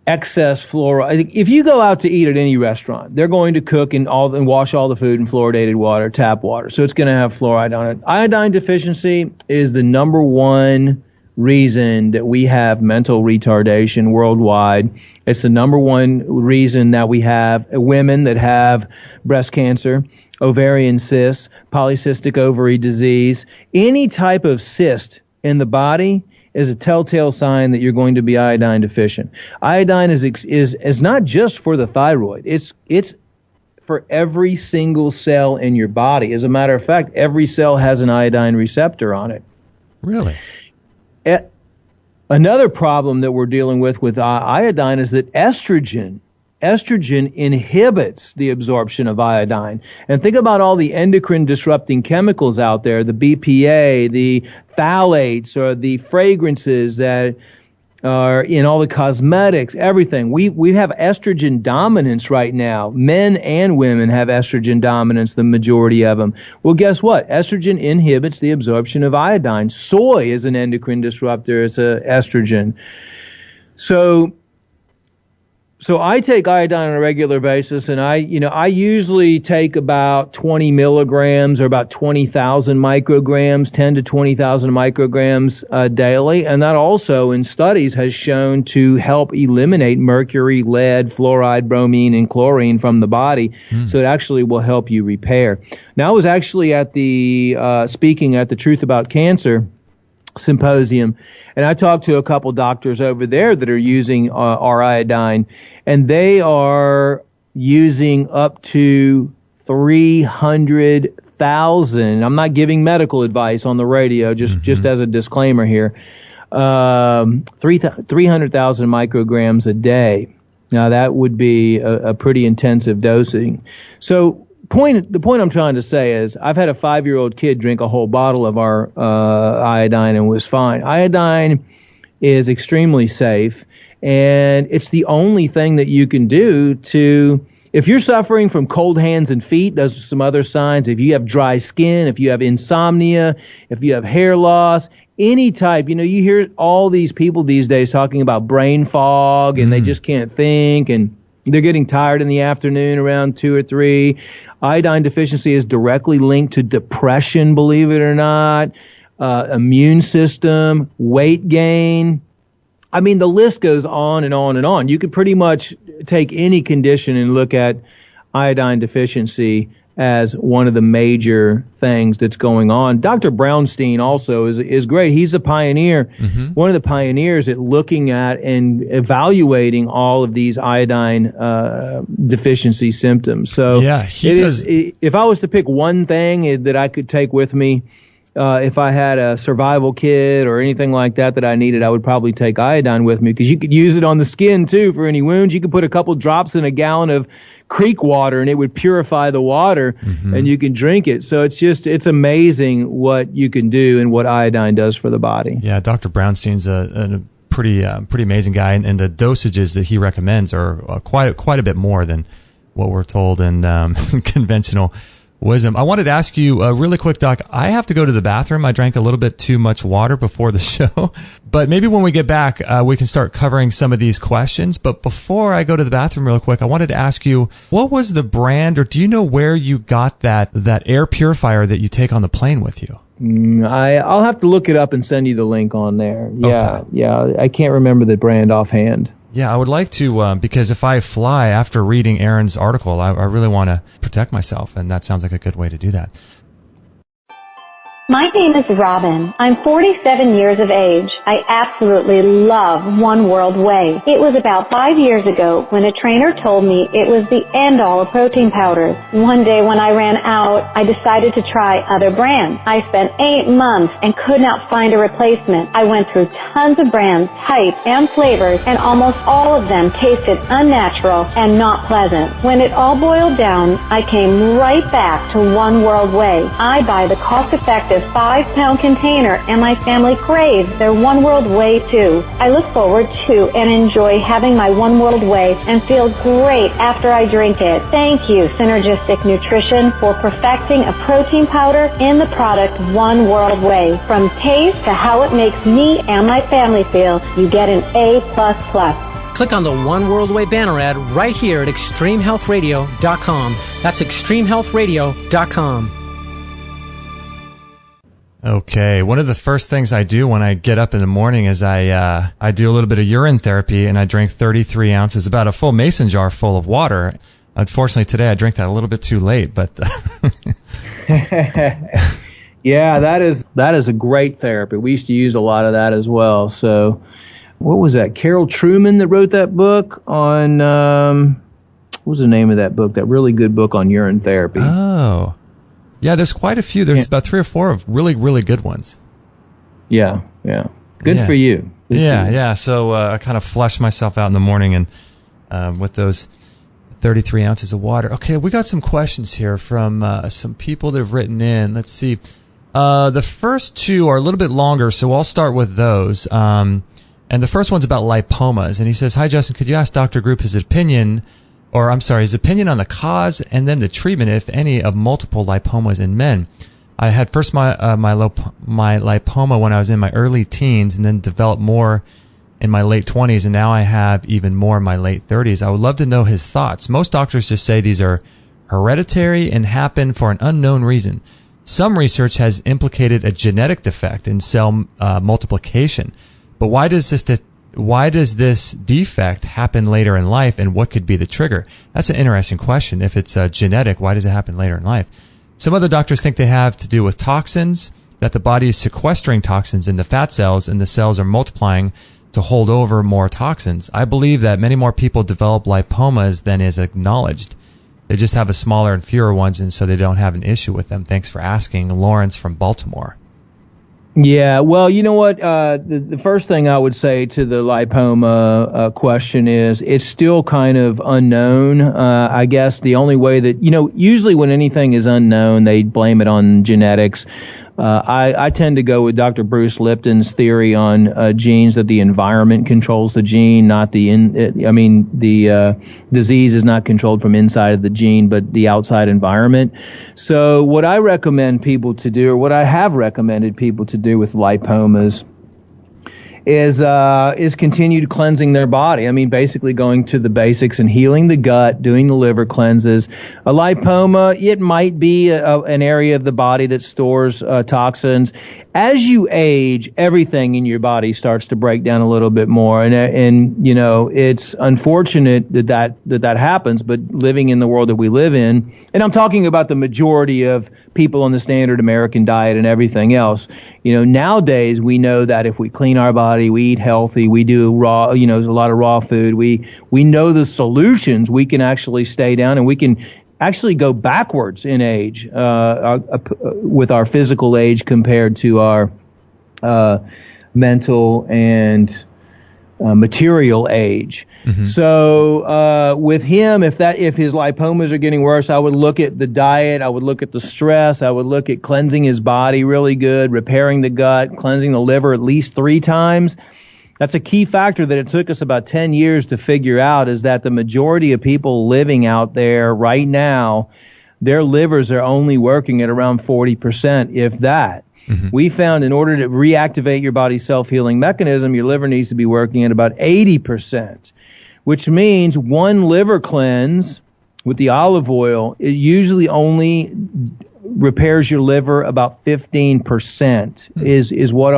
excess fluoride. If you go out to eat at any restaurant, they're going to cook and wash all the food in fluoridated water, tap water. So it's going to have fluoride on it. Iodine deficiency is the number one reason that we have mental retardation worldwide. It's the number one reason that we have women that have breast cancer, ovarian cysts, polycystic ovary disease. Any type of cyst in the body is a telltale sign that you're going to be iodine deficient. Iodine is not just for the thyroid. It's for every single cell in your body. As a matter of fact, every cell has an iodine receptor on it. Really? Another problem that we're dealing with iodine is that estrogen inhibits the absorption of iodine. And think about all the endocrine disrupting chemicals out there, the BPA, the phthalates, or the fragrances that are in all the cosmetics, everything. We have estrogen dominance right now. Men and women have estrogen dominance, the majority of them. Well, guess what? Estrogen inhibits the absorption of iodine. Soy is an endocrine disruptor. It's an estrogen. So I take iodine on a regular basis, and I usually take about 20 milligrams or about 20,000 micrograms, 10 to 20,000 micrograms daily. And that also in studies has shown to help eliminate mercury, lead, fluoride, bromine, and chlorine from the body. So it actually will help you repair. Now, I was actually at speaking at the Truth About Cancer symposium, and I talked to a couple doctors over there that are using our iodine, and they are using up to 300,000. I'm not giving medical advice on the radio, just as a disclaimer here. 300,000 micrograms a day. Now that would be a pretty intensive dosing. So the point I'm trying to say is I've had a 5-year-old kid drink a whole bottle of our iodine and was fine. Iodine is extremely safe, and it's the only thing that you can do if you're suffering from cold hands and feet, those are some other signs. If you have dry skin, if you have insomnia, if you have hair loss, any type, you hear all these people these days talking about brain fog and they just can't think, and they're getting tired in the afternoon around 2 or 3. Iodine deficiency is directly linked to depression, believe it or not, immune system, weight gain. I mean, the list goes on and on and on. You could pretty much take any condition and look at iodine deficiency as one of the major things that's going on. Dr. Brownstein also is great. He's a pioneer, one of the pioneers at looking at and evaluating all of these iodine deficiency symptoms. So yeah, he does. If I was to pick one thing that I could take with me, if I had a survival kit or anything like that I needed, I would probably take iodine with me, because you could use it on the skin too for any wounds. You could put a couple drops in a gallon of creek water and it would purify the water and you can drink it. So it's amazing what you can do and what iodine does for the body. Yeah, Dr. Brownstein's a pretty amazing guy, and the dosages that he recommends are quite a bit more than what we're told in conventional wisdom. I wanted to ask you really quick, Doc. I have to go to the bathroom. I drank a little bit too much water before the show, but maybe when we get back, we can start covering some of these questions. But before I go to the bathroom real quick, I wanted to ask you, what was the brand, or do you know where you got that air purifier that you take on the plane with you? I'll have to look it up and send you the link on there. Yeah, Okay. yeah. I can't remember the brand offhand. Yeah, I would like to, because if I fly after reading Aaron's article, I really want to protect myself, and that sounds like a good way to do that. My name is Robin. I'm 47 years of age. I absolutely love One World Whey. It was about 5 years ago when a trainer told me it was the end-all of protein powders. One day when I ran out, I decided to try other brands. I spent 8 months and could not find a replacement. I went through tons of brands, types, and flavors, and almost all of them tasted unnatural and not pleasant. When it all boiled down, I came right back to One World Whey. I buy the cost-effective 5-pound container, and my family craves their One World Whey too. I look forward to and enjoy having my One World Whey and feel great after I drink it. Thank you, Synergistic Nutrition, for perfecting a protein powder in the product One World Whey. From taste to how it makes me and my family feel, you get an A++. Click on the One World Way banner ad right here at extremehealthradio.com. That's extremehealthradio.com. Okay, one of the first things I do when I get up in the morning is I do a little bit of urine therapy, and I drink 33 ounces, about a full mason jar full of water. Unfortunately, today I drank that a little bit too late, but yeah, that is a great therapy. We used to use a lot of that as well. So, what was that? Carol Truman that wrote that book on what was the name of that book? That really good book on urine therapy. Oh. Yeah, there's quite a few. There's about 3 or 4 of really, really good ones. Yeah. Good for you. Yeah. So I kind of flush myself out in the morning and with those 33 ounces of water. Okay, we got some questions here from some people that have written in. Let's see. The first 2 are a little bit longer, so I'll start with those. And the first one's about lipomas. And he says, "Hi, Justin, could you ask Dr. Group his opinion on the cause and then the treatment, if any, of multiple lipomas in men? I had first my lipoma when I was in my early teens, and then developed more in my late 20s, and now I have even more in my late 30s. I would love to know his thoughts. Most doctors just say these are hereditary and happen for an unknown reason. Some research has implicated a genetic defect in cell multiplication. But why does this defect happen later in life, and what could be the trigger?" That's an interesting question. If it's genetic, why does it happen later in life? Some other doctors think they have to do with toxins, that the body is sequestering toxins in the fat cells, and the cells are multiplying to hold over more toxins. I believe that many more people develop lipomas than is acknowledged. They just have a smaller and fewer ones, and so they don't have an issue with them. Thanks for asking. Lawrence from Baltimore. Yeah, well, you know what? The first thing I would say to the lipoma question is it's still kind of unknown. I guess the only way that, usually when anything is unknown, they blame it on genetics. I tend to go with Dr. Bruce Lipton's theory on genes, that the environment controls the gene, not the disease is not controlled from inside of the gene, but the outside environment. So what I recommend people to do, or what I have recommended people to do with lipomas, is continued cleansing their body. I mean, basically going to the basics and healing the gut, doing the liver cleanses. A lipoma, it might be an area of the body that stores toxins. As you age, everything in your body starts to break down a little bit more, and it's unfortunate that happens. But living in the world that we live in, and I'm talking about the majority of people on the standard American diet and everything else. Nowadays we know that if we clean our body, we eat healthy, we do raw, there's a lot of raw food. We know the solutions. We can actually stay down, and we can actually go backwards in age with our physical age compared to our mental and material age. Mm-hmm. So with him, if his lipomas are getting worse, I would look at the diet, I would look at the stress, I would look at cleansing his body really good, repairing the gut, cleansing the liver at least 3 times. That's a key factor that it took us about 10 years to figure out, is that the majority of people living out there right now, their livers are only working at around 40%, if that. Mm-hmm. We found in order to reactivate your body's self-healing mechanism, your liver needs to be working at about 80%, which means one liver cleanse with the olive oil, it usually only repairs your liver about 15%, is what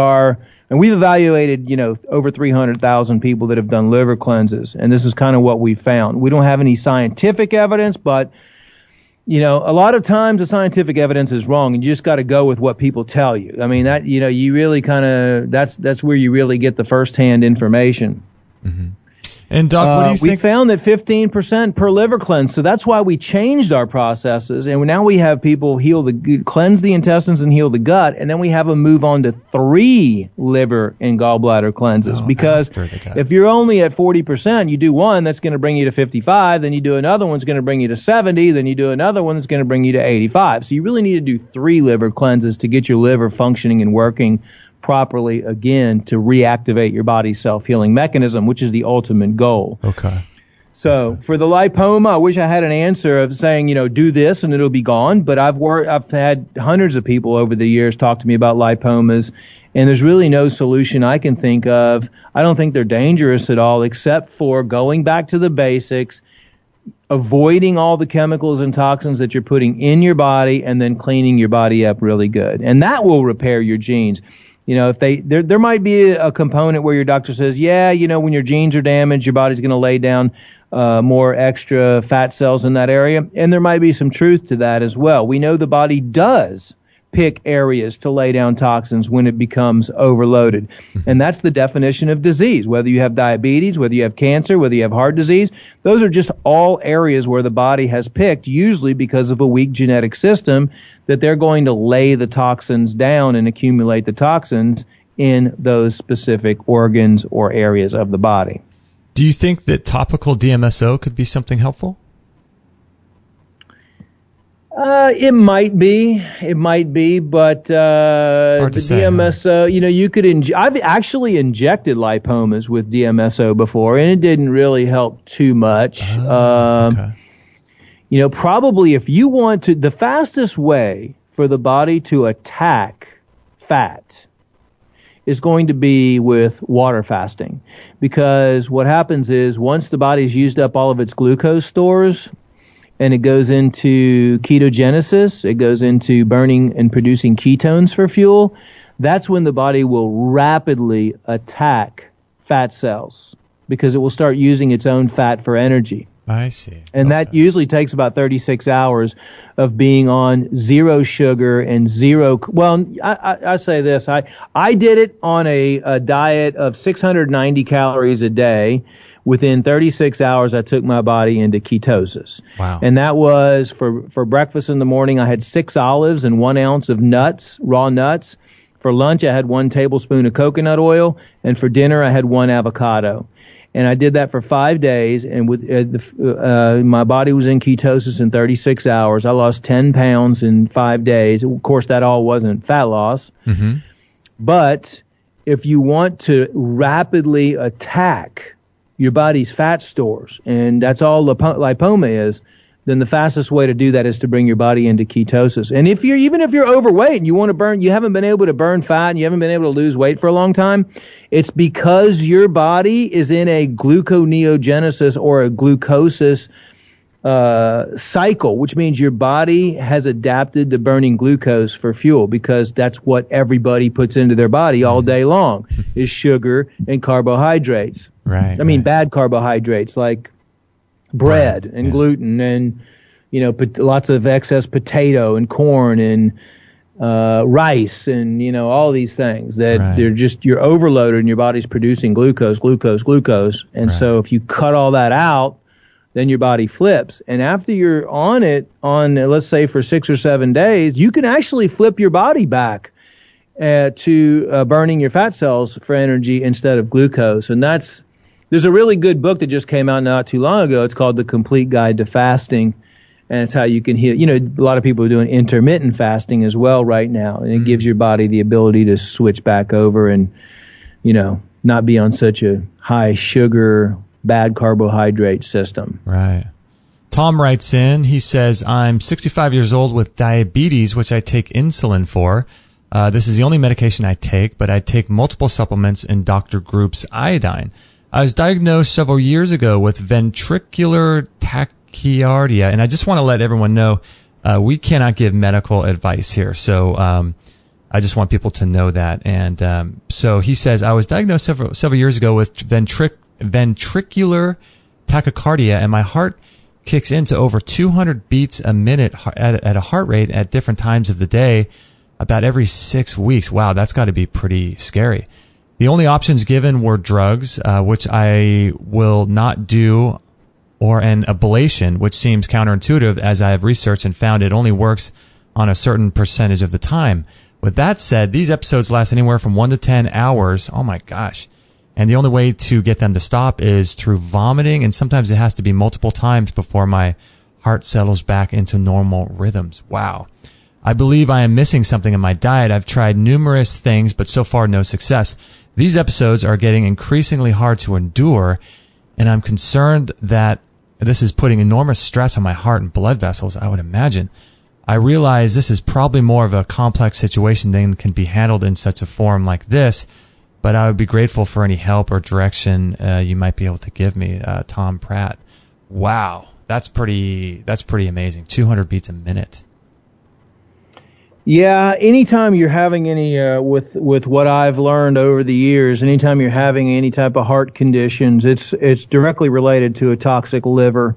and we've evaluated, over 300,000 people that have done liver cleanses, and this is kind of what we found. We don't have any scientific evidence, but a lot of times the scientific evidence is wrong, and you just got to go with what people tell you. I mean, that, you really kind of, that's where you really get the firsthand information. Mm-hmm. And Doc, what do you think? We found that 15% per liver cleanse, so that's why we changed our processes, and now we have people cleanse the intestines and heal the gut, and then we have them move on to 3 liver and gallbladder cleanses, because if you're only at 40%, you do one, that's going to bring you to 55, then you do another one's going to bring you to 70, then you do another one that's going to bring you to 85. So you really need to do 3 liver cleanses to get your liver functioning and working properly again, to reactivate your body's self-healing mechanism, which is the ultimate goal. Okay. So for the lipoma, I wish I had an answer of saying, do this and it'll be gone. But I've had hundreds of people over the years talk to me about lipomas, and there's really no solution I can think of. I don't think they're dangerous at all, except for going back to the basics, avoiding all the chemicals and toxins that you're putting in your body, and then cleaning your body up really good. And that will repair your genes. If there might be a component where your doctor says, when your genes are damaged, your body's going to lay down more extra fat cells in that area. And there might be some truth to that as well. We know the body does pick areas to lay down toxins when it becomes overloaded. And that's the definition of disease. Whether you have diabetes, whether you have cancer, whether you have heart disease, those are just all areas where the body has picked, usually because of a weak genetic system, that they're going to lay the toxins down and accumulate the toxins in those specific organs or areas of the body. Do you think that topical DMSO could be something helpful? It might be, but the DMSO, you could I've actually injected lipomas with DMSO before, and it didn't really help too much. Okay. Probably if you want to, the fastest way for the body to attack fat is going to be with water fasting, because what happens is once the body's used up all of its glucose stores, and it goes into ketogenesis, it goes into burning and producing ketones for fuel, that's when the body will rapidly attack fat cells, because it will start using its own fat for energy. I see. And that usually takes about 36 hours of being on zero sugar and zero. Well, I say this. I did it on a diet of 690 calories a day. Within 36 hours, I took my body into ketosis. Wow. And that was for breakfast in the morning, I had 6 olives and 1 ounce of nuts, raw nuts. For lunch, I had 1 tablespoon of coconut oil. And for dinner, I had 1 avocado. And I did that for 5 days. And with my body was in ketosis in 36 hours. I lost 10 pounds in 5 days. Of course, that all wasn't fat loss. Mm-hmm. But if you want to rapidly attack your body's fat stores, and that's all lipoma is, then the fastest way to do that is to bring your body into ketosis. And even if you're overweight and you want to burn, you haven't been able to burn fat and you haven't been able to lose weight for a long time, it's because your body is in a gluconeogenesis or a glucosis cycle, which means your body has adapted to burning glucose for fuel, because that's what everybody puts into their body all day long is sugar and carbohydrates. Right. I mean, bad carbohydrates like bread and gluten and, lots of excess potato and corn and rice and, all these things that you're overloaded and your body's producing glucose. And so if you cut all that out, then your body flips. And after you're on it, let's say for 6 or 7 days, you can actually flip your body back to burning your fat cells for energy instead of glucose. And there's a really good book that just came out not too long ago. It's called The Complete Guide to Fasting. And it's how you can heal. A lot of people are doing intermittent fasting as well right now. And it gives your body the ability to switch back over and, not be on such a high sugar, bad carbohydrate system. Right. Tom writes in, he says, I'm 65 years old with diabetes, which I take insulin for. This is the only medication I take, but I take multiple supplements in Dr. Group's iodine. I was diagnosed several years ago with ventricular tachycardia, and I just want to let everyone know we cannot give medical advice here. So I just want people to know that. And so he says, I was diagnosed several years ago with ventricular tachycardia, and my heart kicks into over 200 beats a minute at a heart rate at different times of the day, about every 6 weeks. Wow, that's got to be pretty scary. The only options given were drugs, which I will not do, or an ablation, which seems counterintuitive, as I have researched and found it only works on a certain percentage of the time. With that said, these episodes last anywhere from 1 to 10 hours. Oh my gosh. And the only way to get them to stop is through vomiting, and sometimes it has to be multiple times before my heart settles back into normal rhythms. Wow. I believe I am missing something in my diet. I've tried numerous things, but so far no success. These episodes are getting increasingly hard to endure, and I'm concerned that this is putting enormous stress on my heart and blood vessels, I would imagine. I realize this is probably more of a complex situation than can be handled in such a forum like this, but I would be grateful for any help or direction you might be able to give me. Tom Pratt. Wow, that's pretty amazing. 200 beats a minute. Yeah, anytime you're having any with what I've learned over the years, anytime you're having any type of heart conditions, it's directly related to a toxic liver.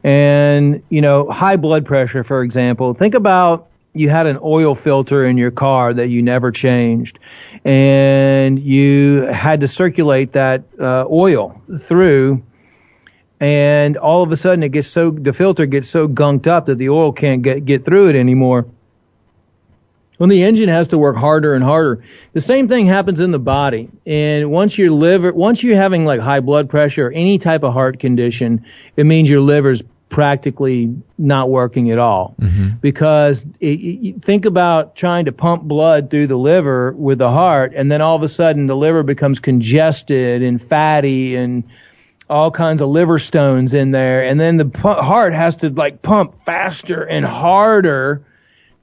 And, high blood pressure, for example, think about you had an oil filter in your car that you never changed, and you had to circulate that oil through, and all of a sudden the filter gets so gunked up that the oil can't get through it anymore. Well, the engine has to work harder and harder. The same thing happens in the body. And once you're having like high blood pressure or any type of heart condition, it means your liver's practically not working at all. Mm-hmm. Because think about trying to pump blood through the liver with the heart, and then all of a sudden the liver becomes congested and fatty and all kinds of liver stones in there. And then the heart has to like pump faster and harder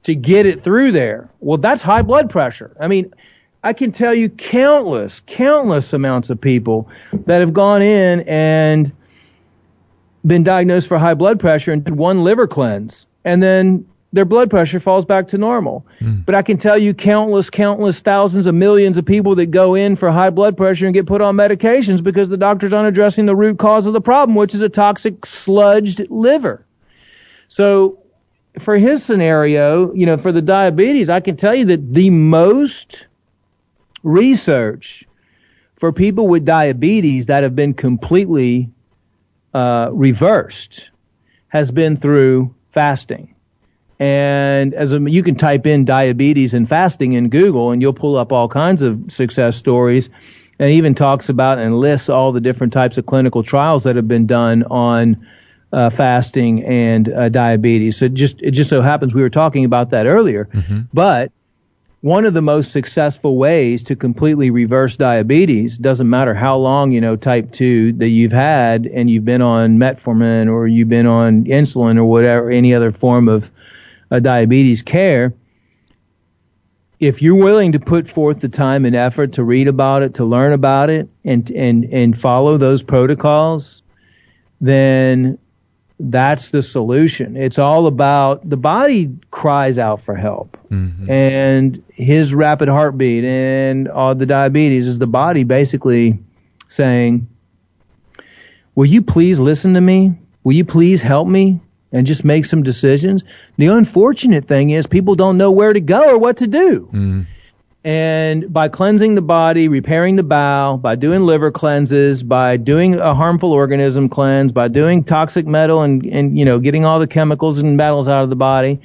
to get it through there. Well, that's high blood pressure. I mean, I can tell you countless amounts of people that have gone in and been diagnosed for high blood pressure and did one liver cleanse, and then their blood pressure falls back to normal. But I can tell you countless thousands of millions of people that go in for high blood pressure and get put on medications because the doctors aren't addressing the root cause of the problem, which is a toxic sludged liver. So for his scenario, for the diabetes, I can tell you that the most research for people with diabetes that have been completely reversed has been through fasting. And you can type in diabetes and fasting in Google, and you'll pull up all kinds of success stories, and even talks about and lists all the different types of clinical trials that have been done on fasting and diabetes. So it just so happens we were talking about that earlier. Mm-hmm. But one of the most successful ways to completely reverse diabetes, doesn't matter how long, type 2 that you've had and you've been on metformin or you've been on insulin or whatever, any other form of diabetes care, if you're willing to put forth the time and effort to read about it, to learn about it, and follow those protocols, then that's the solution. It's all about the body cries out for help. Mm-hmm. And his rapid heartbeat and all the diabetes is the body basically saying, will you please listen to me? Will you please help me and just make some decisions? The unfortunate thing is people don't know where to go or what to do. Mm. And by cleansing the body, repairing the bowel, by doing liver cleanses, by doing a harmful organism cleanse, by doing toxic metal and getting all the chemicals and metals out of the body,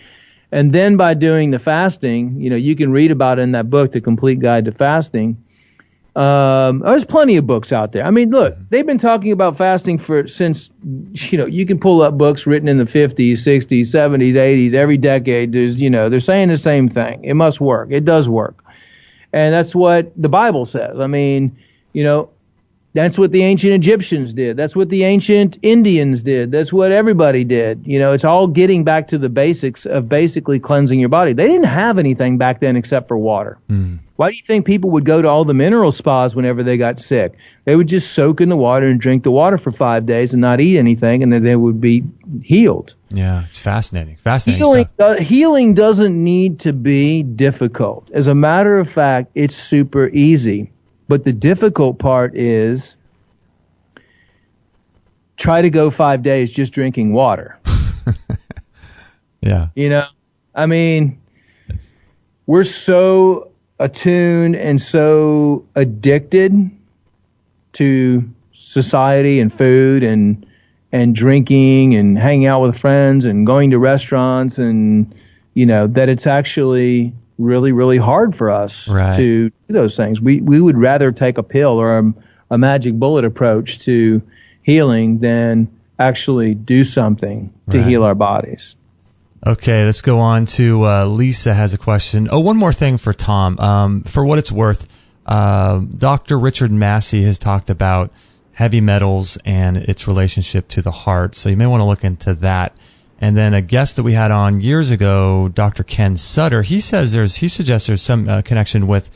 and then by doing the fasting, you can read about it in that book, The Complete Guide to Fasting. There's plenty of books out there. I mean, look, they've been talking about fasting since, you can pull up books written in the 50s, 60s, 70s, 80s, every decade. They're saying the same thing. It must work. It does work. And that's what the Bible says. I mean, that's what the ancient Egyptians did. That's what the ancient Indians did. That's what everybody did. It's all getting back to the basics of basically cleansing your body. They didn't have anything back then except for water. Mm. Why do you think people would go to all the mineral spas whenever they got sick? They would just soak in the water and drink the water for 5 days and not eat anything, and then they would be healed. Yeah, it's fascinating. Healing doesn't need to be difficult. As a matter of fact, it's super easy. But the difficult part is try to go 5 days just drinking water. Yeah. I mean, we're so attuned and so addicted to society and food and drinking and hanging out with friends and going to restaurants and, that it's actually really, really hard for us to do those things. We would rather take a pill or a magic bullet approach to healing than actually do something to heal our bodies. Okay, let's go on to Lisa has a question. Oh, one more thing for Tom. For what it's worth, Dr. Richard Massey has talked about heavy metals and its relationship to the heart. So you may want to look into that. And then a guest that we had on years ago, Dr. Ken Sutter, he suggests there's some connection with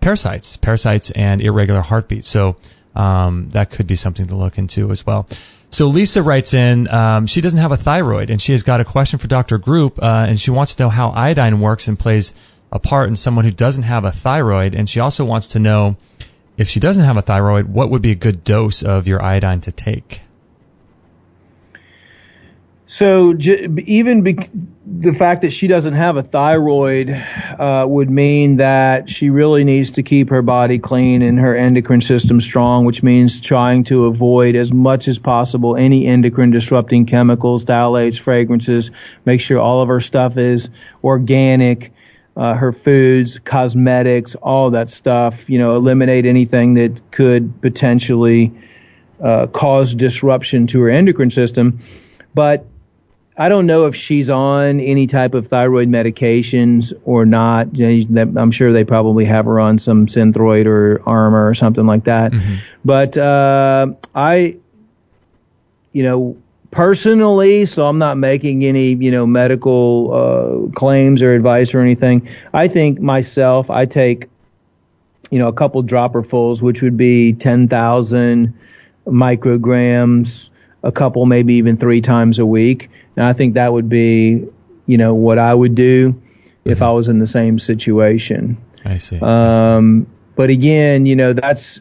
parasites and irregular heartbeat. So that could be something to look into as well. So Lisa writes in, she doesn't have a thyroid, and she has got a question for Dr. Group, and she wants to know how iodine works and plays a part in someone who doesn't have a thyroid. And she also wants to know, if she doesn't have a thyroid, what would be a good dose of your iodine to take? So the fact that she doesn't have a thyroid would mean that she really needs to keep her body clean and her endocrine system strong, which means trying to avoid as much as possible any endocrine disrupting chemicals, phthalates, fragrances, make sure all of her stuff is organic, her foods, cosmetics, all that stuff, eliminate anything that could potentially cause disruption to her endocrine system. But I don't know if she's on any type of thyroid medications or not. I'm sure they probably have her on some Synthroid or Armour or something like that. Mm-hmm. But I personally, so I'm not making any, medical claims or advice or anything. I think myself, I take, a couple dropperfuls, which would be 10,000 micrograms, a couple, maybe even 3 times a week. And I think that would be, what I would do if I was in the same situation. I see. But again, that's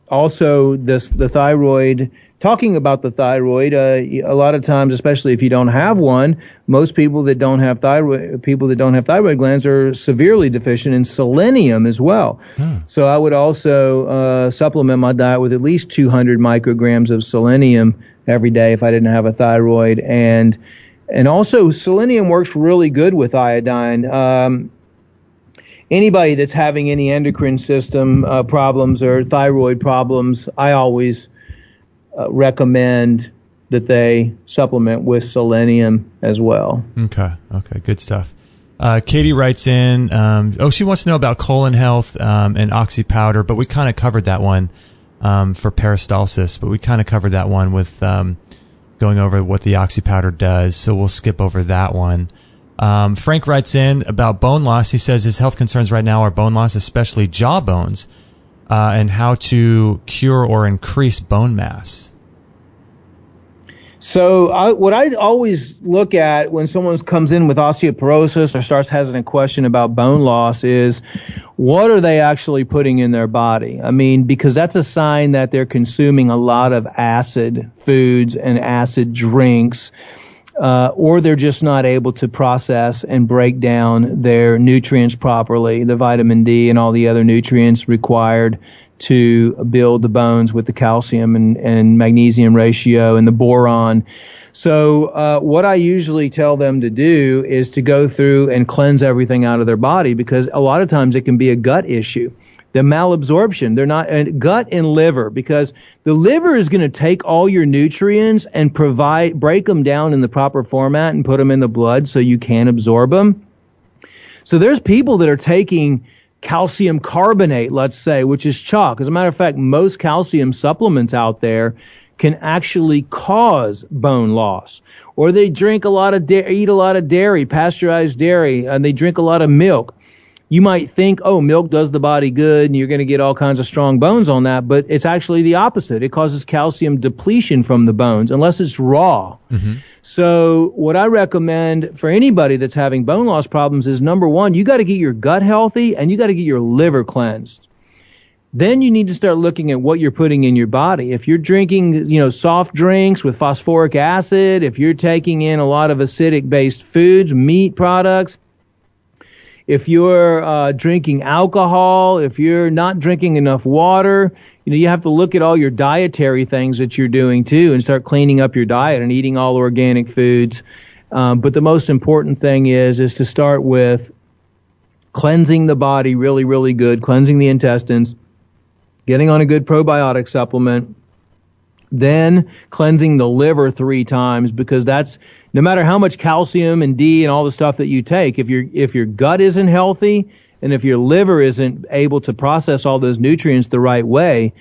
also the thyroid. Talking about the thyroid, a lot of times, especially if you don't have one, most people that don't have thyroid glands are severely deficient in selenium as well. So I would also supplement my diet with at least 200 micrograms of selenium every day if I didn't have a thyroid. And also selenium works really good with iodine. Anybody that's having any endocrine system problems or thyroid problems, I always recommend that they supplement with selenium as well. Okay, good stuff. Katie writes in, she wants to know about colon health and oxy powder, but we kind of covered that one for peristalsis, but we kind of covered that one with going over what the oxy powder does, so we'll skip over that one. Frank writes in about bone loss. He says his health concerns right now are bone loss, especially jaw bones, and how to cure or increase bone mass. So what I always look at when someone comes in with osteoporosis or starts having a question about bone loss is, what are they actually putting in their body? I mean, because that's a sign that they're consuming a lot of acid foods and acid drinks, or they're just not able to process and break down their nutrients properly, the vitamin D and all the other nutrients required to build the bones with the calcium and magnesium ratio and the boron. So what I usually tell them to do is to go through and cleanse everything out of their body, because a lot of times it can be a gut issue. The malabsorption, they're not gut and liver, because the liver is going to take all your nutrients and break them down in the proper format and put them in the blood so you can absorb them. So there's people that are taking calcium carbonate, let's say, which is chalk. As a matter of fact, most calcium supplements out there can actually cause bone loss. Or they drink a lot of eat a lot of dairy, pasteurized dairy, and they drink a lot of milk. You might think, milk does the body good and you're going to get all kinds of strong bones on that, but it's actually the opposite. It causes calcium depletion from the bones unless it's raw. Mm-hmm. So what I recommend for anybody that's having bone loss problems is, number one, you got to get your gut healthy and you got to get your liver cleansed. Then you need to start looking at what you're putting in your body. If you're drinking, soft drinks with phosphoric acid, if you're taking in a lot of acidic-based foods, meat products, if you're drinking alcohol, if you're not drinking enough water, you have to look at all your dietary things that you're doing too and start cleaning up your diet and eating all organic foods. But the most important thing is to start with cleansing the body really, really good, cleansing the intestines, getting on a good probiotic supplement, then cleansing the liver 3 times, because that's, no matter how much calcium and D and all the stuff that you take, if your gut isn't healthy and if your liver isn't able to process all those nutrients the right way,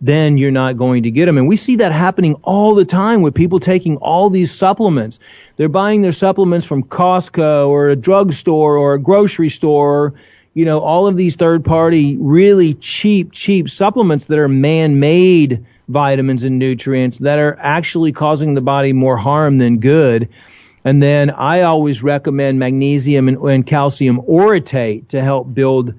then you're not going to get them. And we see that happening all the time with people taking all these supplements. They're buying their supplements from Costco or a drugstore or a grocery store, all of these third-party, really cheap supplements that are man-made vitamins and nutrients that are actually causing the body more harm than good. And then I always recommend magnesium and calcium orotate to help build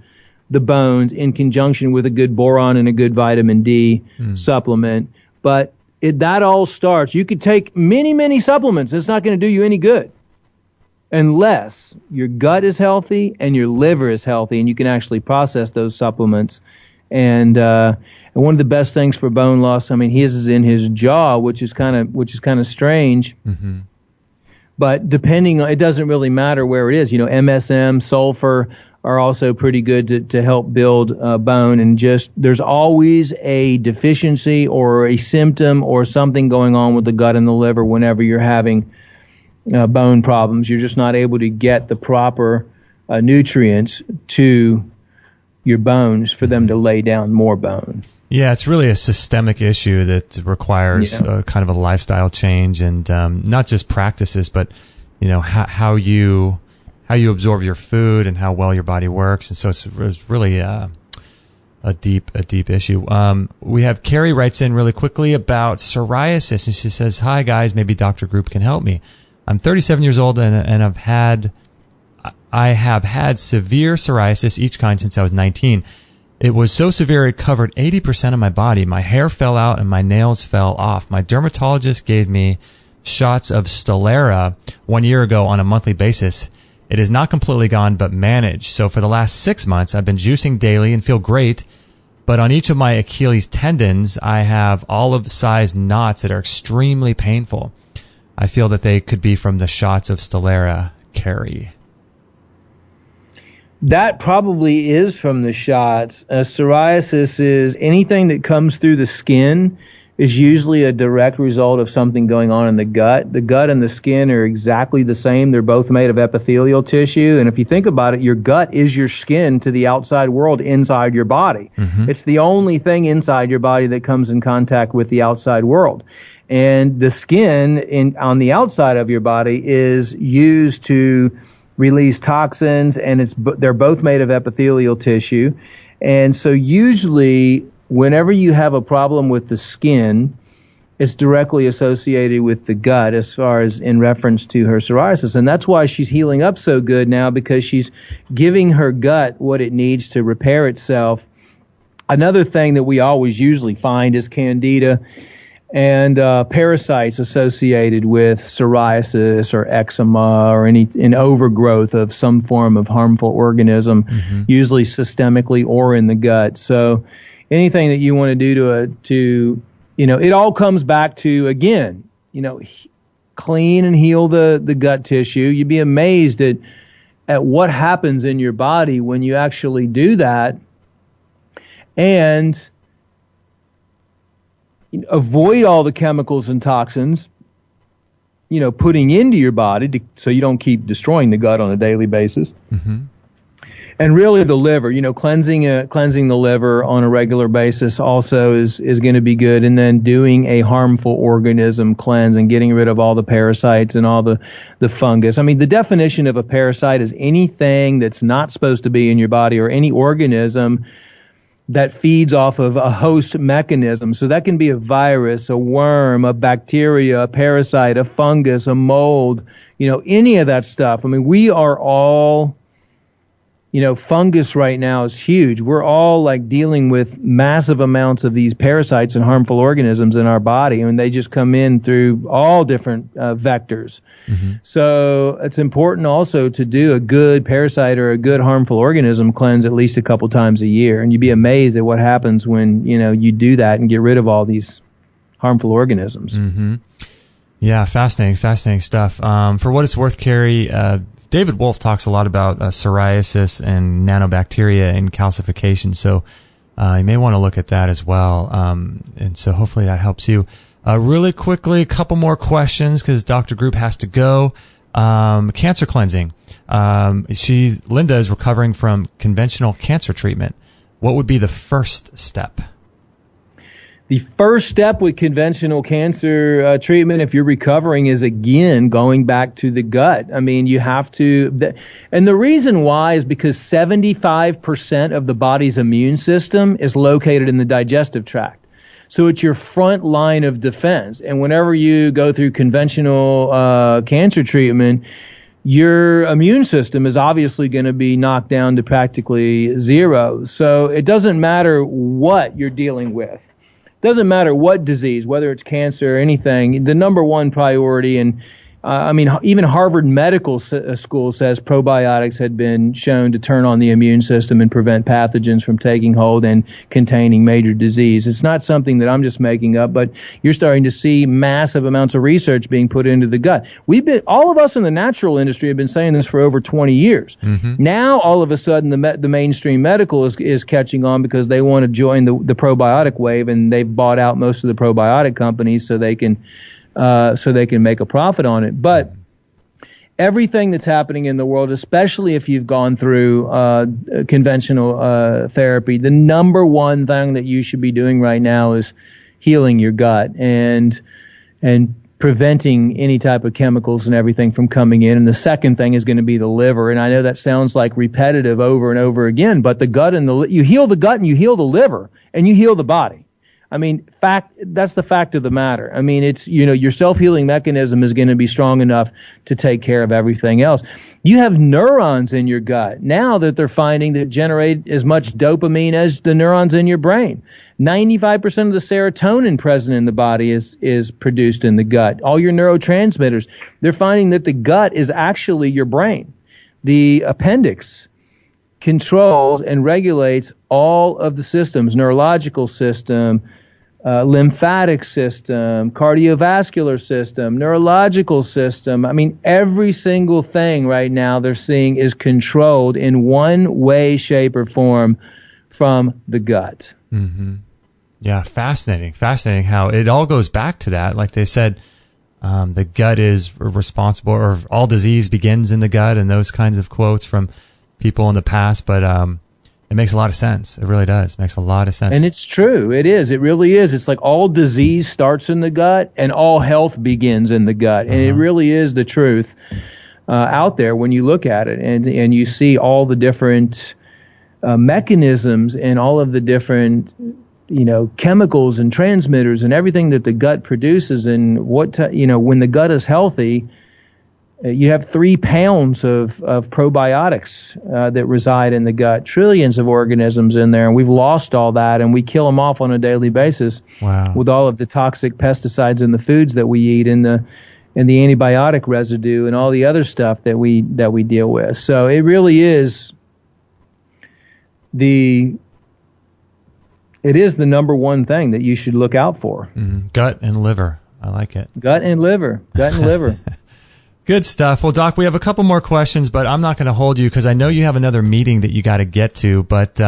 the bones in conjunction with a good boron and a good vitamin D supplement. But that all starts. You could take many, many supplements. It's not going to do you any good unless your gut is healthy and your liver is healthy and you can actually process those supplements. And one of the best things for bone loss, his is in his jaw, which is kind of strange. Mm-hmm. But it doesn't really matter where it is. MSM, sulfur are also pretty good to help build bone. And there's always a deficiency or a symptom or something going on with the gut and the liver whenever you're having bone problems. You're just not able to get the proper nutrients to your bones for them to lay down more bone. Yeah, it's really a systemic issue that requires kind of a lifestyle change and not just practices, but how you absorb your food and how well your body works. And so it's really a deep issue. We have Carrie writes in really quickly about psoriasis, and she says, "Hi guys, maybe Dr. Group can help me. I'm 37 years old and I have had severe psoriasis, each kind, since I was 19. It was so severe it covered 80% of my body. My hair fell out and my nails fell off. My dermatologist gave me shots of Stelara 1 year ago on a monthly basis. It is not completely gone, but managed. So for the last 6 months, I've been juicing daily and feel great. But on each of my Achilles tendons, I have olive-sized knots that are extremely painful. I feel that they could be from the shots of Stelara." Carrie. That probably is from the shots. Psoriasis is anything that comes through the skin is usually a direct result of something going on in the gut. The gut and the skin are exactly the same. They're both made of epithelial tissue. And if you think about it, your gut is your skin to the outside world inside your body. Mm-hmm. It's the only thing inside your body that comes in contact with the outside world. And the skin on the outside of your body is used to release toxins, and they're both made of epithelial tissue. And so usually whenever you have a problem with the skin, it's directly associated with the gut as far as in reference to her psoriasis. And that's why she's healing up so good now, because she's giving her gut what it needs to repair itself. Another thing that we always usually find is candida and parasites associated with psoriasis or eczema or an overgrowth of some form of harmful organism, usually systemically or in the gut. So anything that you want to do to it all comes back to, again, clean and heal the gut tissue. You'd be amazed at what happens in your body when you actually do that. And avoid all the chemicals and toxins, putting into your body so you don't keep destroying the gut on a daily basis. Mm-hmm. And really the liver, cleansing the liver on a regular basis also is going to be good. And then doing a harmful organism cleanse and getting rid of all the parasites and all the fungus. The definition of a parasite is anything that's not supposed to be in your body or any organism that feeds off of a host mechanism. So that can be a virus, a worm, a bacteria, a parasite, a fungus, a mold, any of that stuff. We are all, fungus right now is huge. We're all dealing with massive amounts of these parasites and harmful organisms in our body. They just come in through all different vectors. Mm-hmm. So it's important also to do a good parasite or a good harmful organism cleanse at least a couple times a year. And you'd be amazed at what happens when, you do that and get rid of all these harmful organisms. Mm-hmm. Yeah, fascinating stuff. For what it's worth, Carrie, David Wolf talks a lot about psoriasis and nanobacteria and calcification, so you may want to look at that as well. And so hopefully that helps you. Really quickly, a couple more questions because Dr. Group has to go. Cancer cleansing. Linda is recovering from conventional cancer treatment. What would be the first step? The first step with conventional cancer treatment, if you're recovering, is again going back to the gut. I mean, you have to, and the reason why is because 75% of the body's immune system is located in the digestive tract. So it's your front line of defense. And whenever you go through conventional cancer treatment, your immune system is obviously going to be knocked down to practically zero. So it doesn't matter what you're dealing with. Doesn't matter what disease, whether it's cancer or anything, the number one priority, and even Harvard Medical School says probiotics had been shown to turn on the immune system and prevent pathogens from taking hold and containing major disease. It's not something that I'm just making up, but you're starting to see massive amounts of research being put into the gut. All of us in the natural industry have been saying this for over 20 years. Mm-hmm. Now, all of a sudden, the mainstream medical is catching on because they want to join the probiotic wave, and they've bought out most of the probiotic companies so they can make a profit on it. But everything that's happening in the world, especially if you've gone through conventional therapy, the number one thing that you should be doing right now is healing your gut and preventing any type of chemicals and everything from coming in. And the second thing is going to be the liver. And I know that sounds like repetitive over and over again, but you heal the gut and you heal the liver and you heal the body. I mean, that's the fact of the matter. I mean, it's, your self-healing mechanism is going to be strong enough to take care of everything else. You have neurons in your gut now that they're finding that generate as much dopamine as the neurons in your brain. 95% of the serotonin present in the body is produced in the gut. All your neurotransmitters, they're finding that the gut is actually your brain. The appendix controls and regulates all of the systems, neurological system, lymphatic system, cardiovascular system, neurological system. I mean, every single thing right now they're seeing is controlled in one way, shape, or form from the gut. Mm-hmm. Yeah, fascinating how it all goes back to that. Like they said, the gut is responsible, or all disease begins in the gut, and those kinds of quotes from people in the past, but it makes a lot of sense. It really does. It makes a lot of sense. And it's true. It is. It really is. It's like all disease starts in the gut and all health begins in the gut. And it really is the truth out there when you look at it and you see all the different mechanisms and all of the different chemicals and transmitters and everything that the gut produces, and when the gut is healthy, you have 3 pounds of probiotics that reside in the gut, trillions of organisms in there, and we've lost all that, and we kill them off on a daily basis. Wow. With all of the toxic pesticides in the foods that we eat, and the antibiotic residue, and all the other stuff that we deal with. So it really is the number one thing that you should look out for. Mm-hmm. Gut and liver. I like it. Gut and liver. Good stuff. Well, Doc, we have a couple more questions, but I'm not going to hold you because I know you have another meeting that you got to get to. But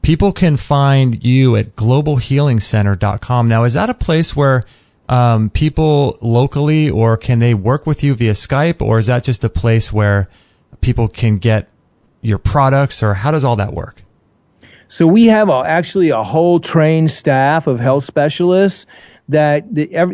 people can find you at globalhealingcenter.com. Now, is that a place where people locally, or can they work with you via Skype, or is that just a place where people can get your products, or how does all that work? So we have actually a whole trained staff of health specialists that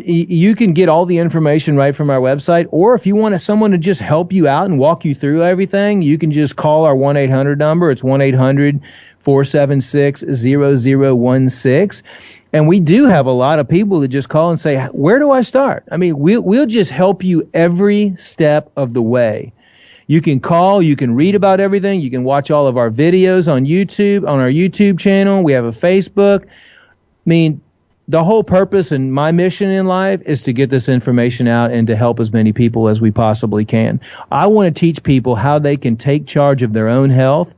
you can get all the information right from our website, or if you want someone to just help you out and walk you through everything, you can just call our 1-800 number. It's 1-800-476-0016. And we do have a lot of people that just call and say, where do I start? I mean, we'll just help you every step of the way. You can call, you can read about everything, you can watch all of our videos on YouTube, on our YouTube channel. We have a Facebook. I mean, the whole purpose and my mission in life is to get this information out and to help as many people as we possibly can. I want to teach people how they can take charge of their own health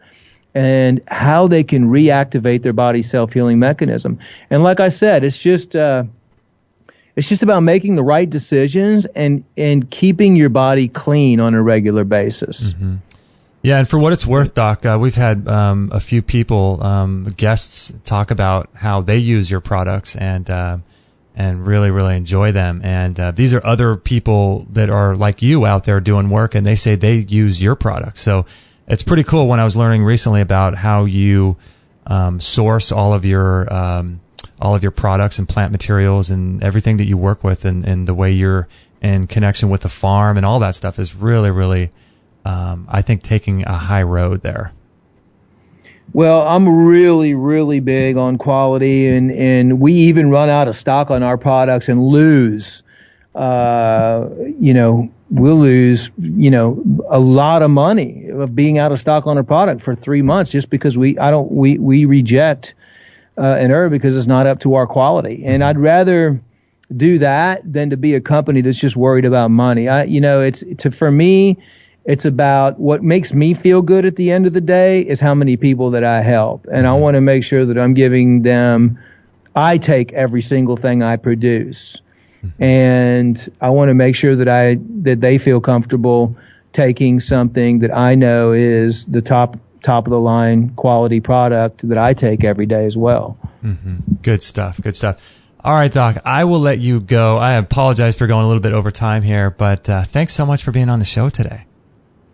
and how they can reactivate their body's self-healing mechanism. And like I said, it's just about making the right decisions and keeping your body clean on a regular basis. Mm-hmm. Yeah, and for what it's worth, Doc, we've had a few people, guests, talk about how they use your products and really, really enjoy them. And these are other people that are like you out there doing work, and they say they use your products. So it's pretty cool when I was learning recently about how you source all of your all of your products and plant materials and everything that you work with, and the way you're in connection with the farm and all that stuff is really, really, I think, taking a high road there. Well, I'm really, really big on quality, and we even run out of stock on our products and lose. We'll lose, a lot of money of being out of stock on a product for 3 months just because we reject an herb because it's not up to our quality. And I'd rather do that than to be a company that's just worried about money. For me, it's about what makes me feel good at the end of the day is how many people that I help. And I want to make sure that I'm giving them, I take every single thing I produce. And I want to make sure that they feel comfortable taking something that I know is the top of the line quality product that I take every day as well. Mm-hmm. Good stuff. Good stuff. All right, Doc, I will let you go. I apologize for going a little bit over time here, but thanks so much for being on the show today.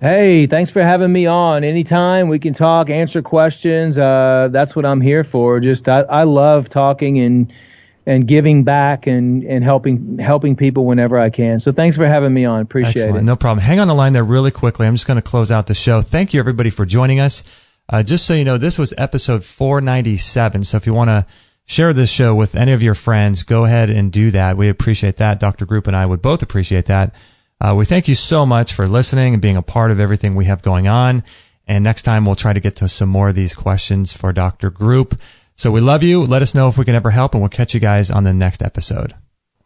Hey, thanks for having me on. Anytime we can talk, answer questions. That's what I'm here for. I love talking and giving back and helping people whenever I can. So thanks for having me on. Appreciate it. No problem. Hang on the line there really quickly. I'm just going to close out the show. Thank you, everybody, for joining us. Just so you know, this was episode 497. So if you want to share this show with any of your friends, go ahead and do that. We appreciate that. Dr. Group and I would both appreciate that. We thank you so much for listening and being a part of everything we have going on. And next time we'll try to get to some more of these questions for Dr. Group. So we love you. Let us know if we can ever help, and we'll catch you guys on the next episode.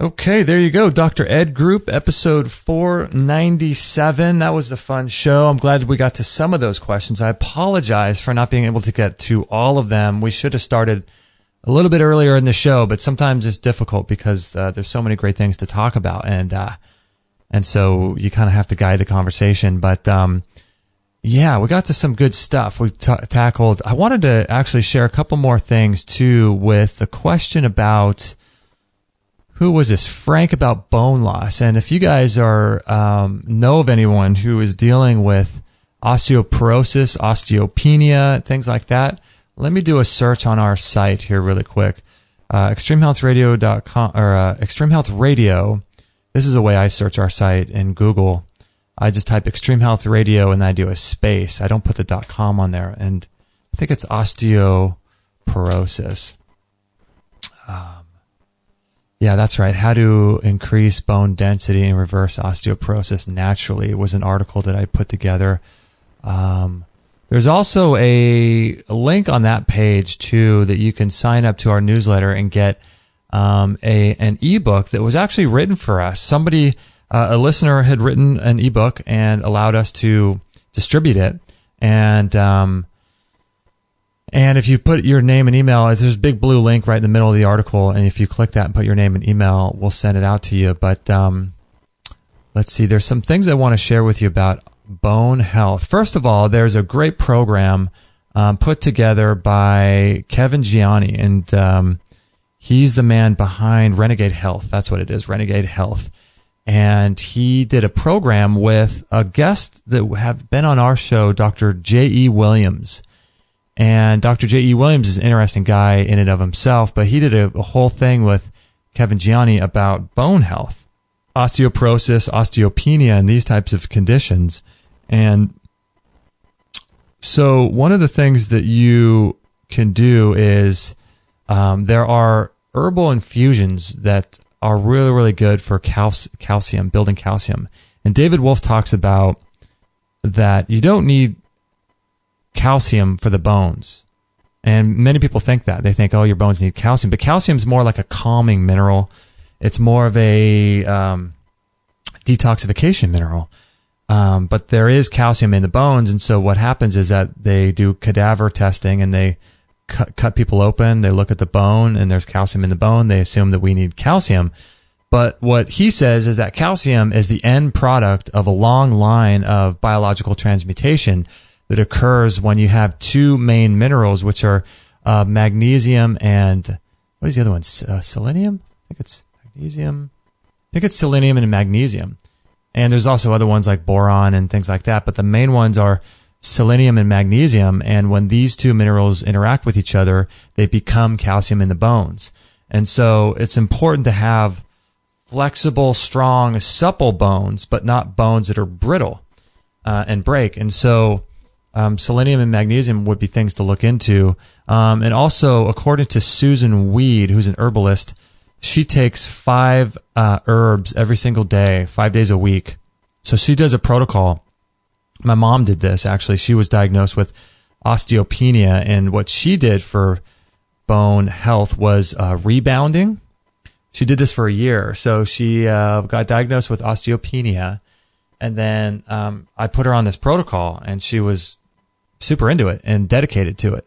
Okay, there you go. Dr. Ed Group, episode 497. That was a fun show. I'm glad we got to some of those questions. I apologize for not being able to get to all of them. We should have started a little bit earlier in the show, but sometimes it's difficult because there's so many great things to talk about, and so you kind of have to guide the conversation. But yeah, we got to some good stuff. We tackled. I wanted to actually share a couple more things too, with the question about, who was this? Frank, about bone loss. And if you guys are know of anyone who is dealing with osteoporosis, osteopenia, things like that, let me do a search on our site here really quick. extremehealthradio.com or Extreme Health Radio. This is the way I search our site in Google. I just type Extreme Health Radio and I do a space. I don't put the .com on there. And I think it's osteoporosis. Yeah, that's right. How to increase bone density and reverse osteoporosis naturally. It was an article that I put together. There's also a link on that page too that you can sign up to our newsletter and get an ebook that was actually written for us. Somebody, a listener, had written an ebook and allowed us to distribute it. And if you put your name and email, there's a big blue link right in the middle of the article, and if you click that and put your name and email, we'll send it out to you. But let's see, there's some things I want to share with you about bone health. First of all, there's a great program put together by Kevin Gianni, and he's the man behind Renegade Health. That's what it is, Renegade Health. And he did a program with a guest that have been on our show, Dr. J.E. Williams. And Dr. J.E. Williams is an interesting guy in and of himself, but he did a whole thing with Kevin Gianni about bone health, osteoporosis, osteopenia, and these types of conditions. And so one of the things that you can do is there are herbal infusions that are really, really good for calcium, building calcium. And David Wolfe talks about that you don't need calcium for the bones. And many people think that. They think, oh, your bones need calcium. But calcium is more like a calming mineral. It's more of a detoxification mineral. But there is calcium in the bones. And so what happens is that they do cadaver testing and they cut people open. They look at the bone and there's calcium in the bone. They assume that we need calcium. But what he says is that calcium is the end product of a long line of biological transmutation that occurs when you have two main minerals, which are magnesium and, what is the other one? Selenium? I think it's magnesium. I think it's selenium and magnesium. And there's also other ones like boron and things like that. But the main ones are selenium and magnesium. And when these two minerals interact with each other, they become calcium in the bones. And so it's important to have flexible, strong, supple bones, but not bones that are brittle and break. And so selenium and magnesium would be things to look into. And also, according to Susan Weed, who's an herbalist, she takes 5 herbs every single day, 5 days a week. So she does a protocol. My mom did this, actually. She was diagnosed with osteopenia, and what she did for bone health was rebounding. She did this for a year. So she got diagnosed with osteopenia, and then I put her on this protocol, and she was super into it and dedicated to it.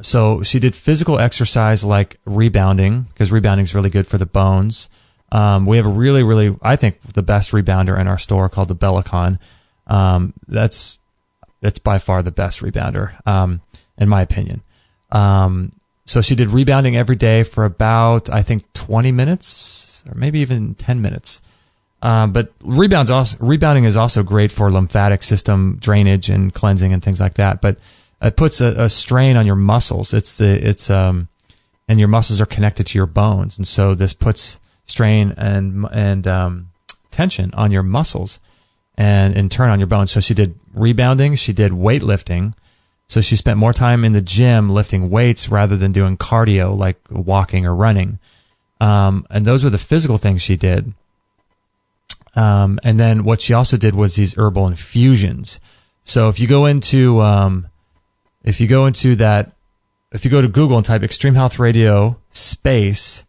So she did physical exercise like rebounding, because rebounding is really good for the bones. We have a really, I think, the best rebounder in our store called the Bellicon. That's by far the best rebounder, in my opinion. So she did rebounding every day for about, I think, 20 minutes or maybe even 10 minutes. But rebounding is also great for lymphatic system drainage and cleansing and things like that. But it puts a strain on your muscles. And your muscles are connected to your bones. And so this puts strain and tension on your muscles and in turn on your bones. So she did rebounding. She did weightlifting. So she spent more time in the gym lifting weights rather than doing cardio like walking or running. And those were the physical things she did. And then what she also did was these herbal infusions. So if you go to Google and type Extreme Health Radio space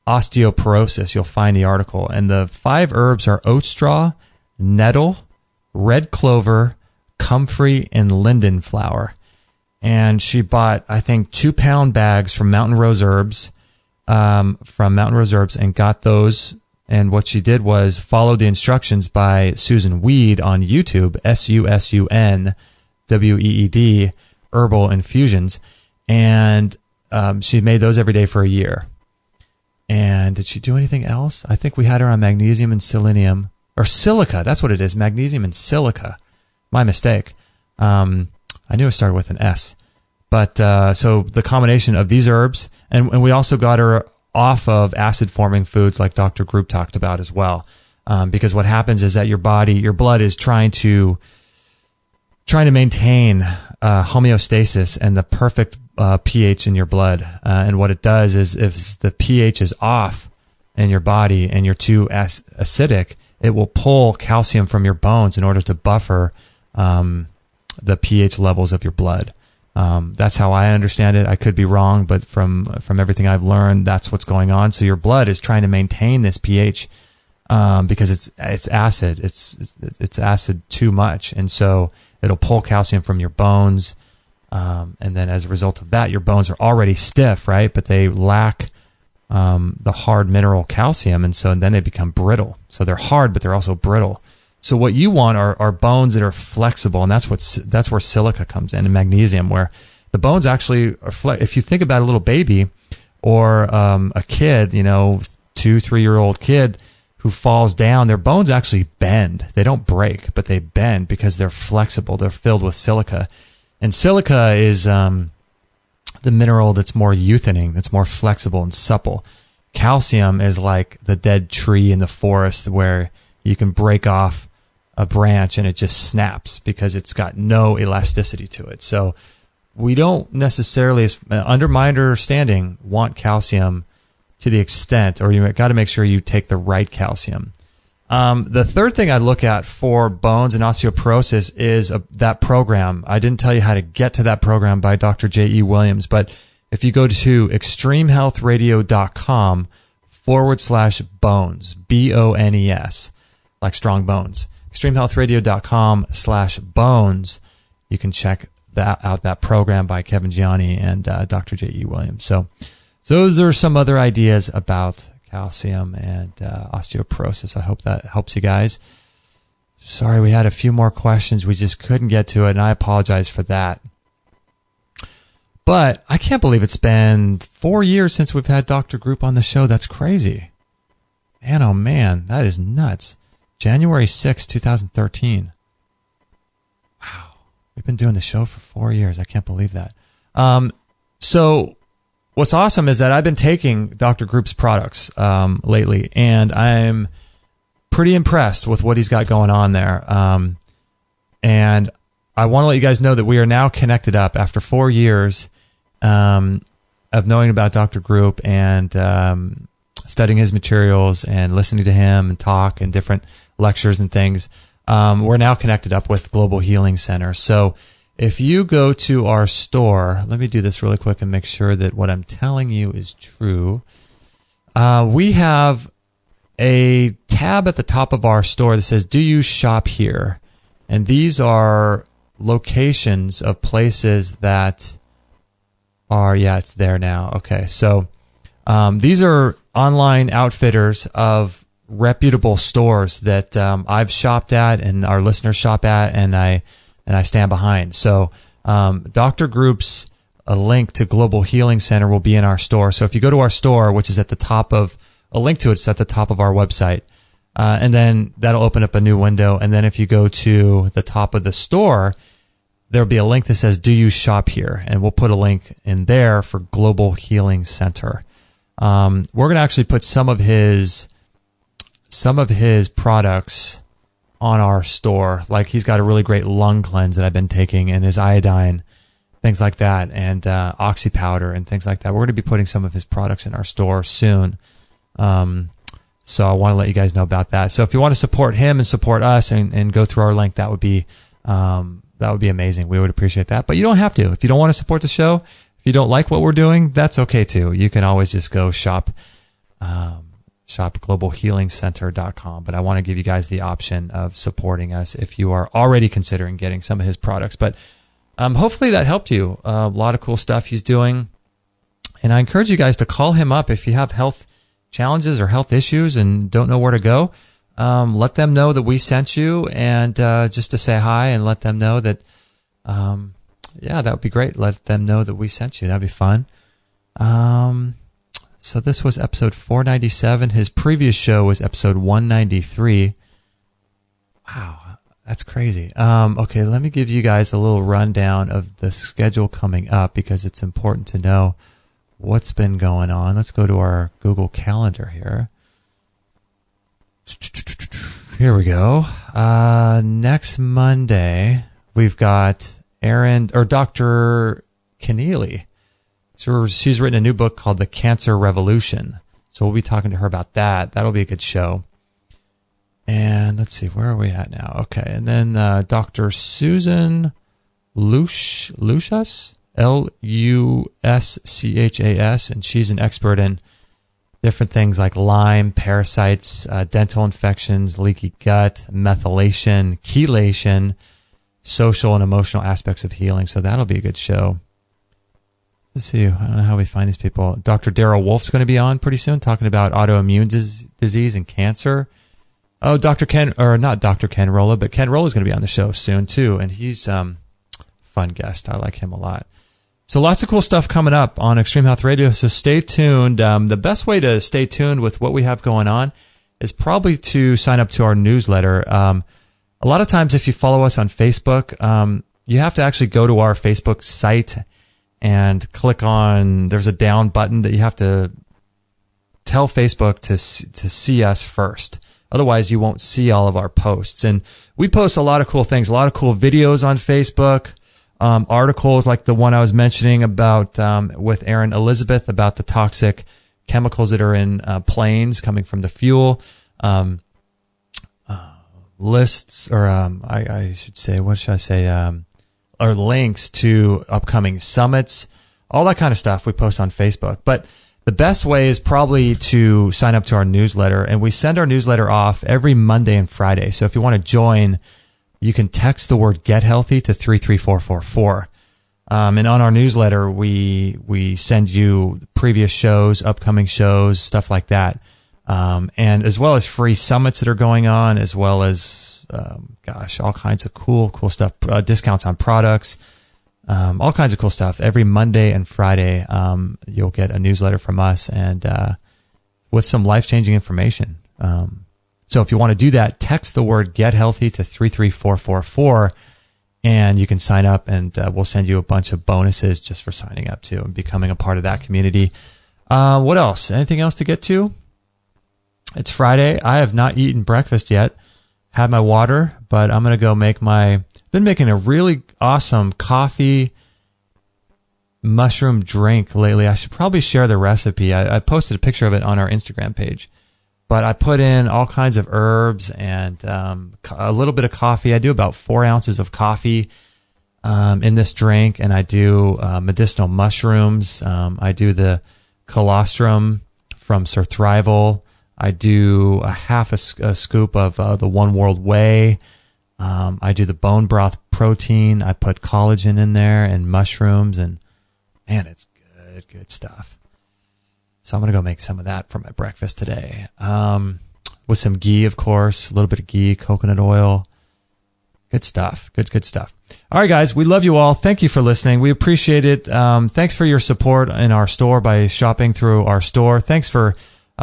osteoporosis, you'll find the article. And the 5 herbs are oat straw, nettle, red clover, comfrey, and linden flower. And she bought, I think, 2-pound bags from Mountain Rose Herbs, and got those. And what she did was follow the instructions by Susan Weed on YouTube, SUSUNWEED, herbal infusions. And she made those every day for a year. And did she do anything else? I think we had her on magnesium and selenium, or silica. That's what it is, magnesium and silica. My mistake. I knew it started with an S. But so the combination of these herbs, and we also got her off of acid-forming foods like Dr. Group talked about as well. Because what happens is that your blood is trying to maintain homeostasis and the perfect pH in your blood. And what it does is if the pH is off in your body and you're too acidic, it will pull calcium from your bones in order to buffer the pH levels of your blood. That's how I understand it. I could be wrong, but from everything I've learned, that's what's going on. So your blood is trying to maintain this pH because it's acid. It's acid too much, and so it'll pull calcium from your bones. And then as a result of that, your bones are already stiff, right? But they lack the hard mineral calcium, and so then they become brittle. So they're hard, but they're also brittle. So what you want are bones that are flexible, and that's where silica comes in, and magnesium, where the bones actually are if you think about a little baby or a kid, 2-3-year-old kid who falls down, their bones actually bend. They don't break, but they bend because they're flexible. They're filled with silica. And silica is the mineral that's more youthening, that's more flexible and supple. Calcium is like the dead tree in the forest where you can break off a branch and it just snaps because it's got no elasticity to it. So we don't necessarily, under my understanding, want calcium to the extent, or you got to make sure you take the right calcium. The third thing I look at for bones and osteoporosis is that program. I didn't tell you how to get to that program by Dr. J.E. Williams, but if you go to extremehealthradio.com/bones, BONES, like strong bones, extremehealthradio.com/bones, you can check that program by Kevin Gianni and Dr. J.E. Williams. So those are some other ideas about calcium and osteoporosis. I hope that helps you guys. Sorry, we had a few more questions. We just couldn't get to it, and I apologize for that. But I can't believe it's been 4 years since we've had Dr. Group on the show. That's crazy. Man, oh man, that is nuts. January 6, 2013. Wow. We've been doing the show for 4 years. I can't believe that. So what's awesome is that I've been taking Dr. Group's products lately, and I'm pretty impressed with what he's got going on there. And I want to let you guys know that we are now connected up after 4 years of knowing about Dr. Group and studying his materials and listening to him and talk and different lectures and things. We're now connected up with Global Healing Center. So if you go to our store, let me do this really quick and make sure that what I'm telling you is true. We have a tab at the top of our store that says, "Do you shop here?" And these are locations of places that are, yeah, it's there now. Okay, so these are online outfitters of reputable stores that I've shopped at and our listeners shop at, and I stand behind. So Dr. Group's a link to Global Healing Center will be in our store. So if you go to our store, which is at the top of, a link to it's at the top of our website, and then that'll open up a new window. And then if you go to the top of the store, there'll be a link that says, "Do you shop here?" And we'll put a link in there for Global Healing Center. We're going to actually put some of his products on our store. Like he's got a really great lung cleanse that I've been taking, and his iodine, things like that, and oxy powder and things like that. We're going to be putting some of his products in our store soon. So I want to let you guys know about that. So if you want to support him and support us and go through our link, that would be amazing. We would appreciate that. But you don't have to. If you don't want to support the show, if you don't like what we're doing, that's okay too. You can always just go shop globalhealingcenter.com. But I want to give you guys the option of supporting us if you are already considering getting some of his products. But hopefully that helped you. A lot of cool stuff he's doing. And I encourage you guys to call him up if you have health challenges or health issues and don't know where to go. Let them know that we sent you, and just to say hi and let them know that, that would be great. Let them know that we sent you. That'd be fun. So this was episode 497. His previous show was episode 193. Wow, that's crazy. Okay, let me give you guys a little rundown of the schedule coming up because it's important to know what's been going on. Let's go to our Google Calendar here. Here we go. Next Monday, we've got Dr. Keneally. So she's written a new book called The Cancer Revolution. So we'll be talking to her about that. That'll be a good show. And let's see, where are we at now? Okay, and then Dr. Susan Luschas, Luschas, and she's an expert in different things like Lyme, parasites, dental infections, leaky gut, methylation, chelation, social and emotional aspects of healing. So that'll be a good show. Let's see. I don't know how we find these people. Dr. Daryl Wolf's going to be on pretty soon talking about autoimmune disease and cancer. Oh, not Dr. Ken Rolla, but Ken Rolla is going to be on the show soon too. And he's a fun guest. I like him a lot. So lots of cool stuff coming up on Extreme Health Radio, so stay tuned. The best way to stay tuned with what we have going on is probably to sign up to our newsletter. A lot of times if you follow us on Facebook, you have to actually go to our Facebook site and click on, there's a down button that you have to tell Facebook to see us first. Otherwise, you won't see all of our posts. And we post a lot of cool things, a lot of cool videos on Facebook. Articles like the one I was mentioning about with Aaron Elizabeth about the toxic chemicals that are in planes coming from the fuel. Lists, or I should say, what should I say? Or links to upcoming summits, all that kind of stuff we post on Facebook. But the best way is probably to sign up to our newsletter, and we send our newsletter off every Monday and Friday. So if you want to join, you can text the word "Get Healthy" to 33444. And on our newsletter, we send you previous shows, upcoming shows, stuff like that. And as well as free summits that are going on, as well as, all kinds of cool stuff, discounts on products, all kinds of cool stuff. Every Monday and Friday, you'll get a newsletter from us and with some life-changing information. So if you want to do that, text the word "Get Healthy" to 33444, And you can sign up, and we'll send you a bunch of bonuses just for signing up too and becoming a part of that community. What else? Anything else to get to? It's Friday. I have not eaten breakfast yet. Had my water, but I'm going to go been making a really awesome coffee mushroom drink lately. I should probably share the recipe. I posted a picture of it on our Instagram page. But I put in all kinds of herbs and a little bit of coffee. I do about 4 ounces of coffee in this drink, and I do medicinal mushrooms. I do the colostrum from Surthrival. I do a half a scoop of the One World Whey. I do the bone broth protein. I put collagen in there and mushrooms, and man, it's good stuff. So I'm going to go make some of that for my breakfast today. With some ghee, of course, a little bit of ghee, coconut oil. Good stuff. Good stuff. All right, guys, we love you all. Thank you for listening. We appreciate it. Thanks for your support in our store by shopping through our store. Thanks for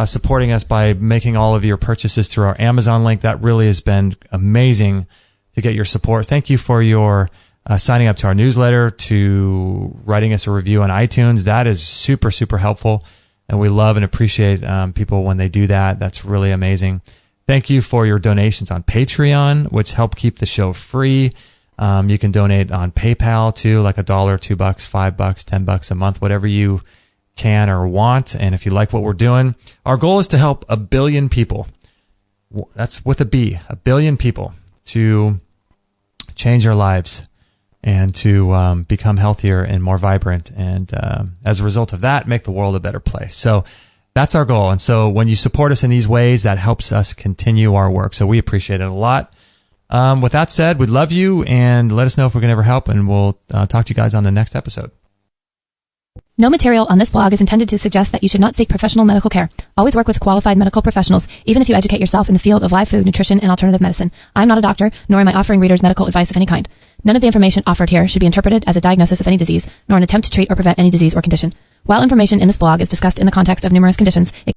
supporting us by making all of your purchases through our Amazon link. That really has been amazing to get your support. Thank you for your signing up to our newsletter, to writing us a review on iTunes. That is super, super helpful. And we love and appreciate people when they do that. That's really amazing. Thank you for your donations on Patreon, which help keep the show free. You can donate on PayPal too, like $1, $2, $5, $10 a month, whatever you can or want. And if you like what we're doing, our goal is to help 1 billion people. That's with a B, 1 billion people to change their lives and to become healthier and more vibrant, and as a result of that, make the world a better place. So that's our goal. And so when you support us in these ways, that helps us continue our work. So we appreciate it a lot. With that said, we love you, and let us know if we can ever help, and we'll talk to you guys on the next episode. No material on this blog is intended to suggest that you should not seek professional medical care. Always work with qualified medical professionals, even if you educate yourself in the field of live food, nutrition, and alternative medicine. I'm not a doctor, nor am I offering readers medical advice of any kind. None of the information offered here should be interpreted as a diagnosis of any disease, nor an attempt to treat or prevent any disease or condition. While information in this blog is discussed in the context of numerous conditions, it